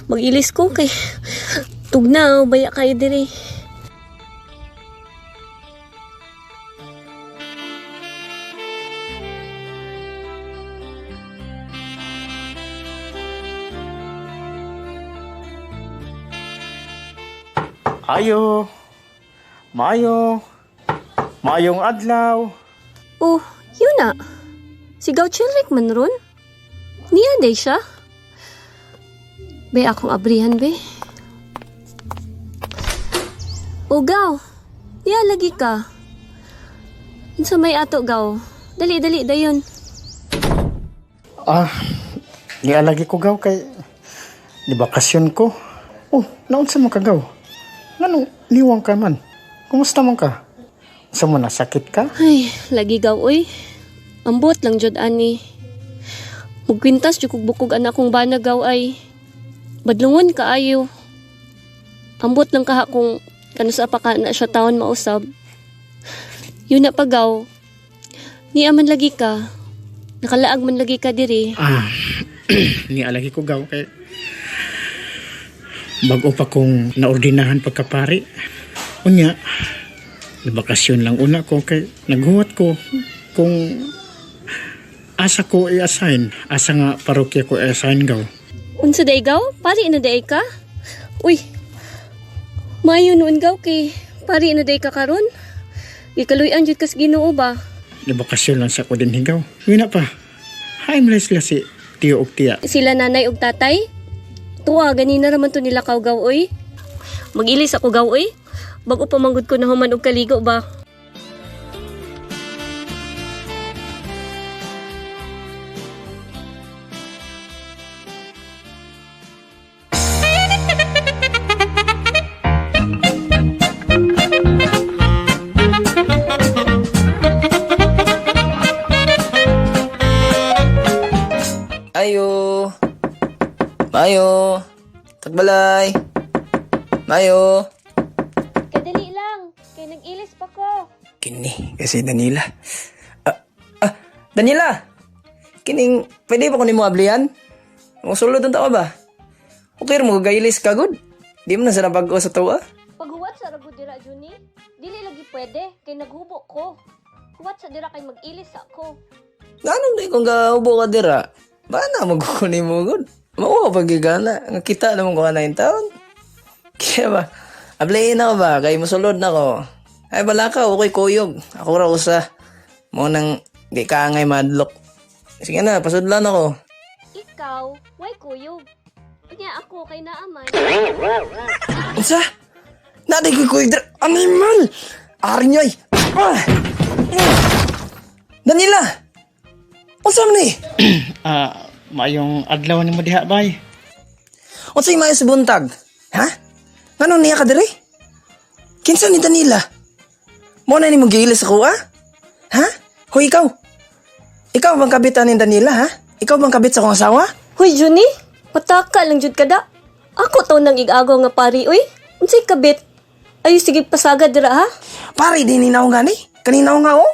mag-ilis ko. Kay, tugnaw, baya kayo diri. Ayo. Mayong adlaw. Oh, yun na. Sigaw Chilrick man ron. Niya day siya. Be, akong abrihan, be. O, gaw. Niya lagi ka. Sa may ato, gaw. Dali, dayon. Nialagi ko gaw kay di bakasyon ko. Oh, naon sa mga gaw? Ngano, liwang ka man. Kumusta man ka? Sa mo nasakit ka? Ay, lagi gaw, uy. Ambot lang jud ani. Mugkwintas jud kog bukog anak kong banagaw ay badlungon kaayo. Ambot lang kaha kung kanus pa ka na siya taon mausab. Yun na pagaw. Ni aman lagi ka. Nakalaag man lagi ka diri. Nialagi ko gaw kay bago pa kong naordinahan pagkapari. Unya, nabakasyon lang una ko kay naghuwat ko kung asa ko i-assign. Asa nga parokya ko i-assign gaw. Unsa day gaw? Pari na day ka? Uy, mayo noon gaw kay pari na day ka karon. Ikaluyan jud kas Ginoo ba? Nabakasyon lang sa ko din higaw. Wina pa, haimless sila si tiyo ug tiya. Sila nanay ug tatay? Tuwa, ganina raman to nila kaw gaw, oy. Mag-ilis ako gaw, oy. Bago pa manggod ko na human og kaligo ba? Mayo. Tagbalay. Mayo. Kadali lang. Kay kay nag-ilis pa ko. Kini, kasi Danila. Danila! Kining, pwede ba ko ni mo ablihan? Musulod ang tao ba? Okay mo, gailis ka, good. Di mo na sa nabago sa tuwa. Paghuwat sa rago dira, Juni. Dili lagi pwede, kay naghubo ko. Huwat sa dira kay mag-ilis ako. Ganun di kung gaubo ka dira. Ba na magkukunin mo, good. Mao pagigana. Nga kita naman ko na yung taon. Kaya ba, ablihin ako ba? Kay musulod na ko. Ay bala ka, okay kuyog. Ako ra usa. Mo nang di ka ngay madlok. Sige na, pasudlan ako. Ikaw, why kuyog? Kanya ako kay naaman. Unsa? Naday ko kuyog dira. Animal! Arnyoy! Danila! Unsa man ni? Mayong adlaw ni mo diha bay. Unsay mayo sa buntag? Ha? Ngano niya ka diri? Kinsa ni Danila? Mo na ni mo giilis ako, ha? Ha? Hoy, ikaw. Ikaw bang kabitan ni Danila, ha? Ikaw bang kabit sa kong asawa? Hoy, Juni, pataka lang jud kada. Ako taw nang igagaw nga pari, uy. Unsay kabit? Ay sige pasagad dira ha. Pari din ninaw nga ni. Kaninaw nga oh.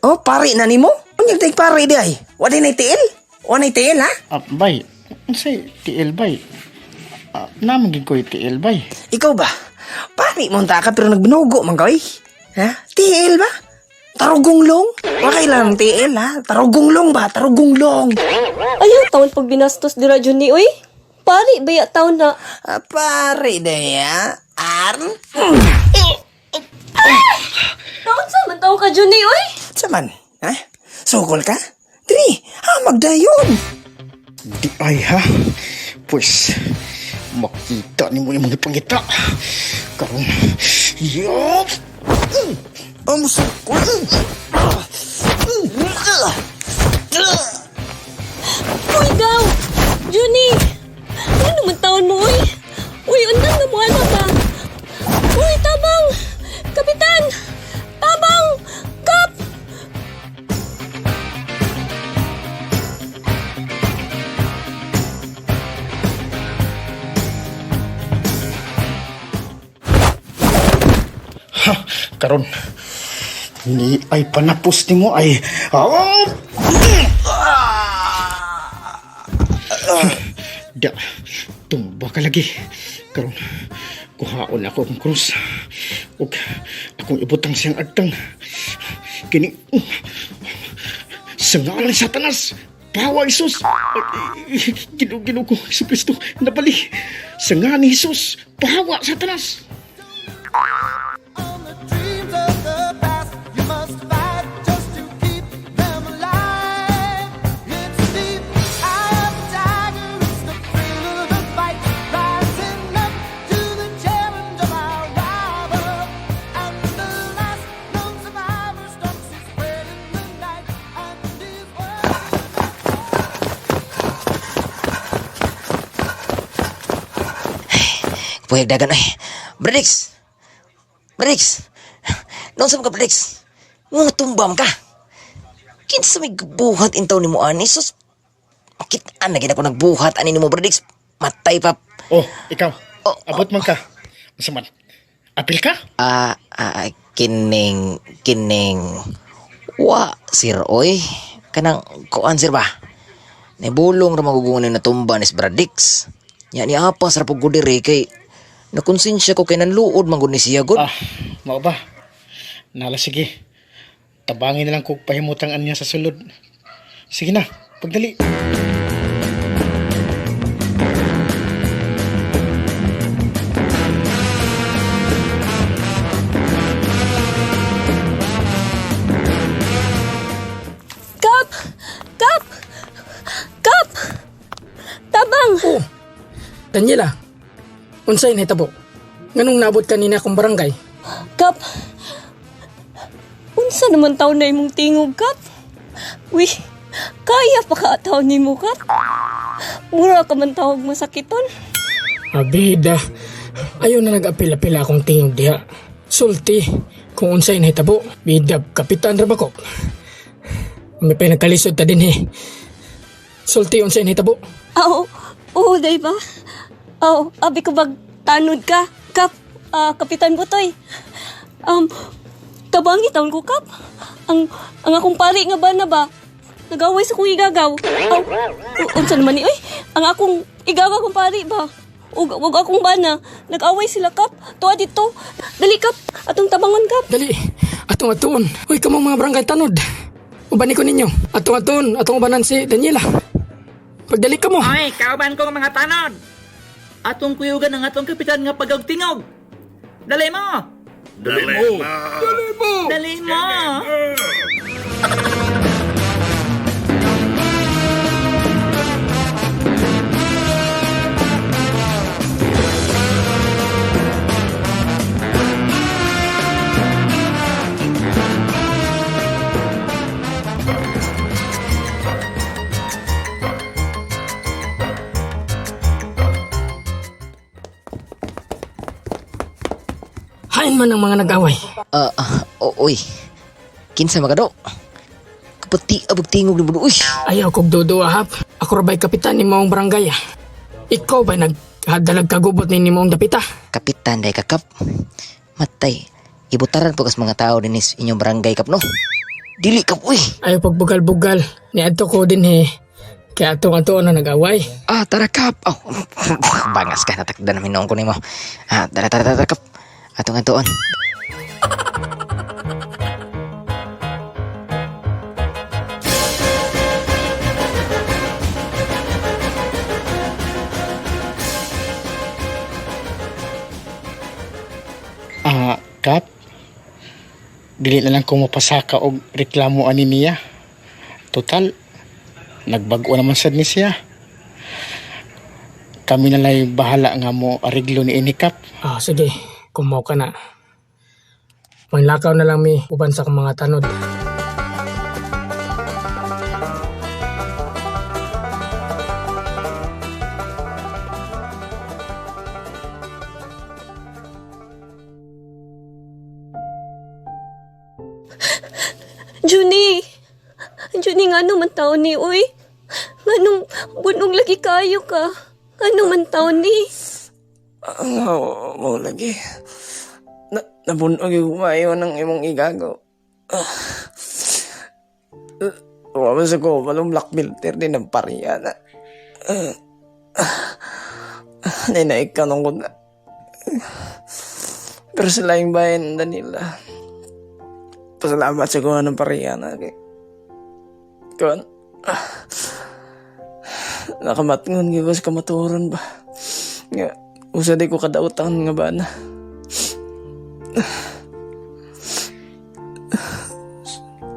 Oh, pari na nimo. Unyag tay pari di ay. Wa din ay tiil. Wa nay tiil ha? Bay, unsay tiil bay? Naman gid ko tiil bay. Ikaw ba? Pari mo ta ka pero nagbinugo man ka oy. Ha? Tiil ba? Tarugunglong? Wa kailangan tiil ha. Tarugunglong ba? Tarugunglong. Ayaw taon pag binastos dira Juni, uy. Pari baya taon na. Pari daya. Taon sa man taon ka Juni, uy. Saman, ha? Sukol ka? Diri, magdayon. Di ay ha. Pues makita ni mo yung mga pangita. Karon. Yup. Sukol. Uy, gaw! Juni! Ano naman taon mo, uy? Uy, undang na mo ano ba? Uy, tabang! Kapitan! Tabang! Kap! Ha, karon. Ni ay panapos ni mo ay. Da, tumba ka lagi. Karon, kuhaon ako akong krus. Ug akong ibutang siyang agtang. Kini, sa ngalan sa Satanas, bawa Isus. Ginoo ko, Isu Kristo, nabali. Sa ngalan ni Isus, bawa Satanas. Puyag dagan ay. Bradix! Bradix! Noon sa mga Bradix? Nga tumbam ka. Kinsa may buhat intaw ni mo ani. Sus, kitaan na gina ko nagbuhat ani ni mo Bradix. Matay pa. Oh, ikaw. Abot man ka. Masaman. Apil ka? Kining. Wa, sir, oy. Kanang, kuan, sir ba? Nibulong na magugungan na tumba ni Bradix. Yan ni apa sa rapog diri kay nakonsensya ko kay nanluod manggod ni siya god. Mao ba? Nala sige. Tabangin na lang kog pahimutang anya sa sulod. Sige na, pagdali. Kap! Kap! Kap! Tabang! Oh, Daniela, unsay nahitabo? Nganong naabot kanina akong barangay? Kap! Unsa naman taon na imong tingog, Kap? Uy, kaya pa ka taon ni mo, Kap? Mura ka man tawag masakiton? Abida, ayaw na nag-apila-pila akong tingog diha. Sulti, kung unsay nahitabo, bidab, kapitan ra ba ko? May pinagkalisod ta din Sulti, unsay nahitabo? Oo, day ba? Abi ko bag tanod ka, Kap, Kapitan Butoy. Tabangi taon ko, Kap. Ang akong pari nga ba na ba? Nag-away sa kong igagaw. Unsa naman ni, ang akong igagaw kong pari ba? Ug akong bana, nag-away sila, Kap. Tuwa dito. Dali, Kap. Atong tabangon, Kap. Dali. Atong-aton. Uy, kamong mga barangay tanod. Ubani ko ninyo. Atong-aton. Atong ubanan si Daniela. Pagdali ka mo. Ay, kauban ko mga tanod. Atong kuyugan ng atong kapitan nga pagagtingog. Dali mo. Dali mo. Dali mo. Hain man ang mga nag-away. Uy. Kinsa magado? Kapati abog tingog ni Budo. Uy. Ayaw kog duduahap. Ako rabay kapitan ni maong barangay. Ikaw ba naghadalag kagubot ni maong dapita? Kapitan day kakap. Matay. Ibutaran po kas mga tao dinis inyong barangay kap no. Dili kap uy. Ayaw pagbugal-bugal. Niadto ko din Kaya atong-ato na nag-away. Tara kap. Bangas ka natakda namin noong ko nimo. Tara kap. Atong-atoon. Kap, dili na lang ko mapasaka og reklamo ani niya. Total, nagbago naman sad ni siya. Kami na lang bahala nga mo ariglo ni ini, Kap. Sige, kumaw ka na. Manglakaw na lang mi uban sa mga tanod. Juni nga man taon ni, uy. Nganong bunong lagi kayo ka. Ano man taon ni? Mo lagi. Nabunog yung umayo ng imong igago. Wawas ako, walong black filter din ng pariya na. Ninaik ka nung na. Pero sila yung bayan Danila. Pasalamat sa kuha ng pariya na. Kuhan. Nakamatngon giwas kamaturon ba? Nga, usa di ko kadautang nga ba na.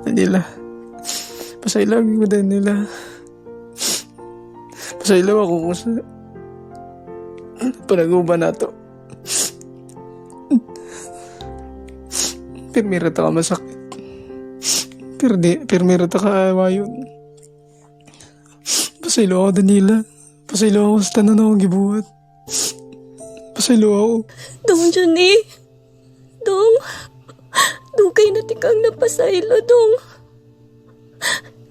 Danila. Pasailaw ko Danila. Pasailaw ako kung sa panaguban na to. Pirmira ta ka masakit. Pirmira ta ka awayon. Pasailaw ako Danila. Pasailaw ako sa tanan akong gibuhat. Pasailaw ako. Dong, Johnny. Dong. Dugay na tikang napasaylo, Dong.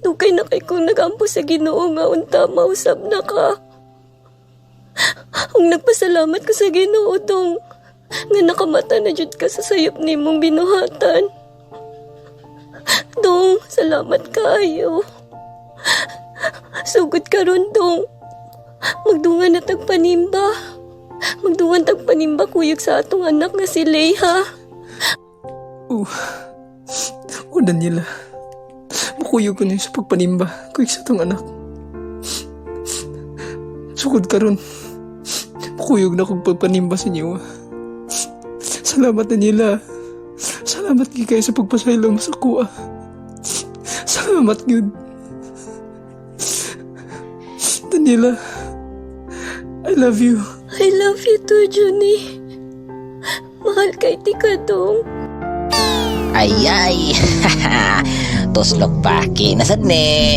Dugay na kay kung nagampo sa Ginoo nga unta mausab na ka. Ang nagpasalamat ko sa Ginoo, Dong. Nga nakamata na jud ka sa sayop ni mong binuhatan. Dong, salamat kayo. Sugod ka ron, Dong. Magdungan na tagpanimba. Magdungan tagpanimba kuyog sa atong anak nga si Leia. Daniela. Makuyog ko na sa pagpanimba kuyog sa atong anak. Sugod ka ron. Makuyog na kong pagpanimba sa inyo. Salamat Daniela. Salamat kayo sa pagpasaylo mo sa kuha. Salamat yun. Daniela, I love you. I love you too, Johnny. Mahal kay tika, Dong. Ay. Tuslok paki. Nasad ni.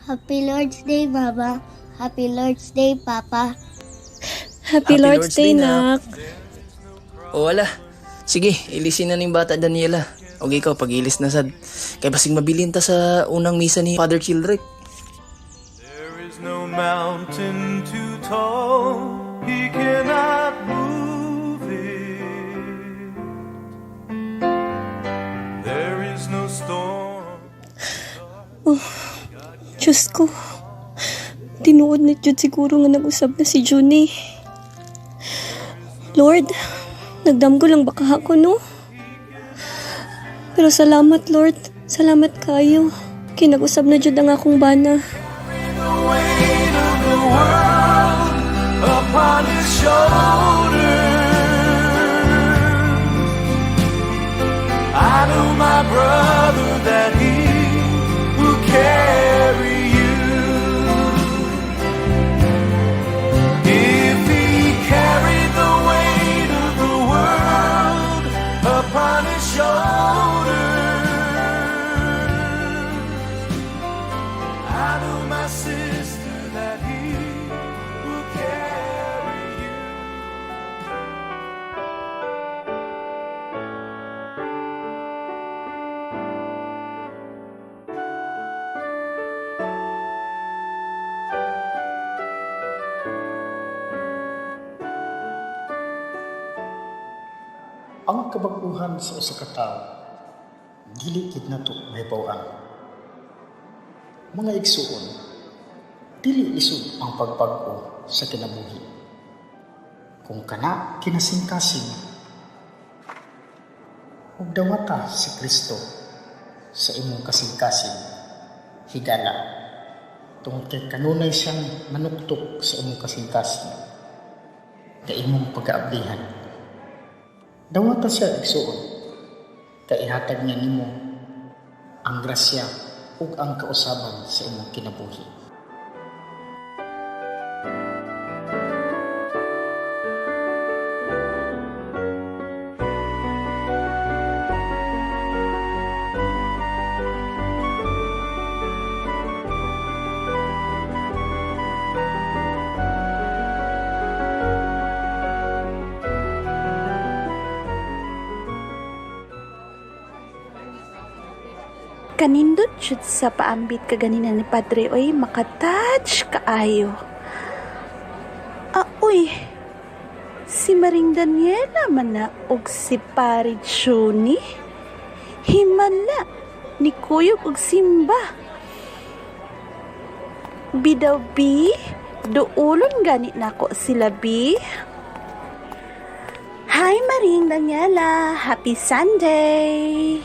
Happy Lord's Day, Mama. Happy Lord's Day, Papa. Happy Lord's Day, nak. O wala. Sige, ilisin na ning bata Daniela. O ikaw, pag-ilis na sad. Kaya basing mabilin ta sa unang misa ni Father Childrek. There is no mountain too tall, he cannot move it. There is no storm. Oh, Diyos ko. Tinuod na Diyod siguro nga nag-usap na si Junie. Lord, nagdamgo lang baka ako, no? Pero salamat, Lord. Salamat kayo. Kinag-usap na Diyod ang akong bana. Upon his shoulder, I know my brother that he will carry you. If he carried the weight of the world upon his shoulder, I know my sister that he will carry you. Ang kabaguhan sa usa ka tawo dili gid nato mahibaw-an. Mga igsuon, dili lisod ang pagbag-o sa kinabuhi. Kung kana kinasingkasing ug dawata si Kristo sa imong kasingkasing, higala tungod kay kanunay siyang manuktok sa imong kasingkasing ka imong pag-aablihan. Dawata siya igsuon, kay ihatag niya nimo ang grasya ug ang kausaban sa imong kinabuhi. Kanindot jud sa paambit ka ganina ni Padre, oy, makatouch kaayo. Uy, si Maring Daniela man na og si Pari Junie. Himala, ni Kuyog og Simba. Bidaw bi, duulon gani nako sila bi. Hi Maring Daniela, happy Sunday.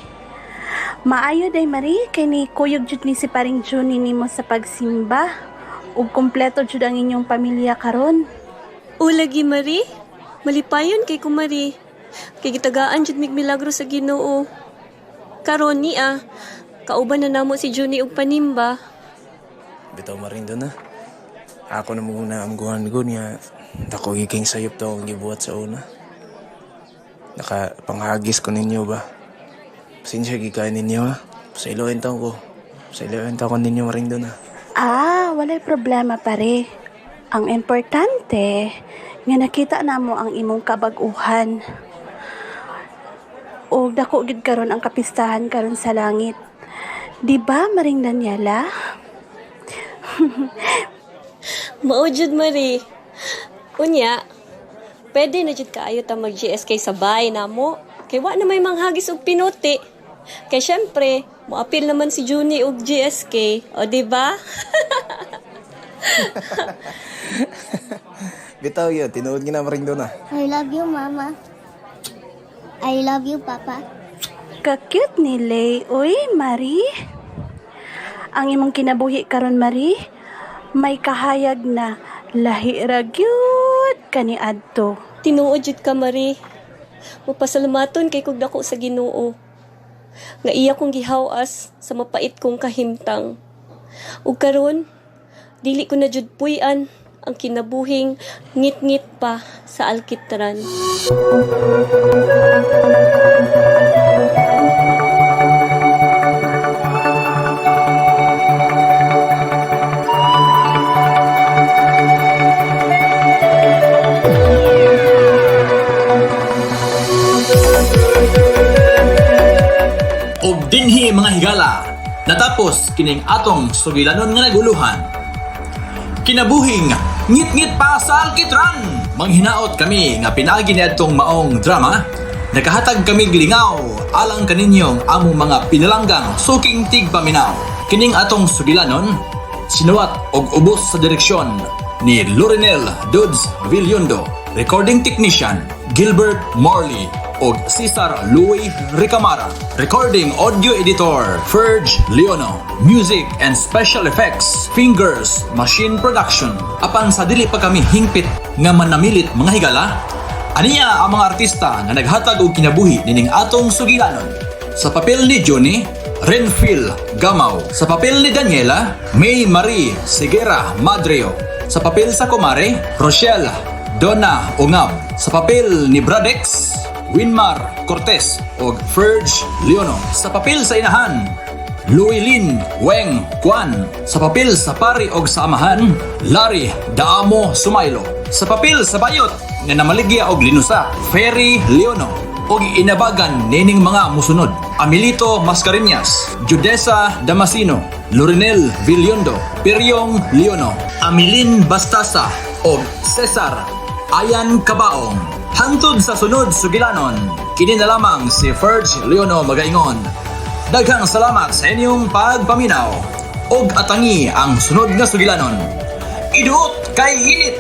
Maayo day Marie, kay ni Kuyog jud ni si Paring Junie nimo sa pagsimba. Ug kompleto jud ang inyong pamilya karon. O lagi, Marie. Malipayon kay kumari. Kay gitagaan jud mig milagro sa Ginoo. Karon ni kauban na namo si Junie og panimba. Bitaw maring doon na. Ako na muna ang guhan niya. Dako giking sayop daw ang gibuhat sa una. Nakapanghagis ko ninyo ba? Pasensya gikain ninyo ha. Pasailoin taon ko. Pasailoin taon ninyo maring doon ha. Walay problema pare. Ang importante, nga nakita namo ang imong kabag-uhan. O dako gid karon ang kapistahan karon sa langit. Di ba Maring Daniela? Mao jud Marie. Unya, pwede na jud kaayo ta mag-GSK sa bahay namo. Kay wa na may manghagis og pinuti. Kay syempre, moapil naman si Junie og GSK, o di ba? Bitaw yun, tinuod gina maring doon ha. I love you, Mama. I love you, Papa. Ka-cute ni Lay. Uy, Marie. Ang imong kinabuhi karon Marie, may kahayag na lahi ra gyud kani adto. Tinuod jud ka, Marie. Mapasalamaton kay kog dako sa Ginoo. Nga iya kong gihawas sa mapait kong kahimtang. Ug karon, dili ko na jud puy-an ang kinabuhing ngit-ngit pa sa alkitran. Og dinhi mga higala, natapos kining atong sugilanon nga naguluhan. Kinabuhing ngit-ngit pa sa alkitran. Manghinaot kami nga pinaagi niadtong maong drama. Nakahatag kami glingaw alang kaninyong among mga pinalanggang suking tigpaminaw. Kining atong sugilanon, sinuwat og ubos sa direksyon ni Lorenel Dudes Villondo, recording technician Gilbert Morley og Cesar Louis Ricamara, recording audio editor Ferge Leono, music and special effects Fingers Machine Production. Apan sa dili pa kami hingpit nga manamilit mga higala, aniya ang mga artista nga naghatag og kinabuhi nining atong sugilanon. Sa papel ni Johnny, Renfil Gamaw. Sa papel ni Daniela, May Marie Seguera Madreo. Sa papel sa kumare, Rochelle Donna Ungab. Sa papel ni Bradex, Winmar Cortez og Ferge Leono. Sa papel sa inahan, Luilin Weng Kwan. Sa papel sa pari og sa amahan, Larry Daamo Sumailo. Sa papel sa bayot nga namaligya og linusa, Ferry Leono. Og inabagan nining mga musunod, Amilito Mascareñas, Judesa Damasino, Lorenel Villondo, Piryong Leono, Amilin Bastasa og Cesar Ayan Cabaong. Hangtod sa sunod sugilanon, kini na lamang si Ferge Leono magaingon. Daghang salamat sa inyong pagpaminaw og atangi ang sunod nga sugilanon. Iduot kay init!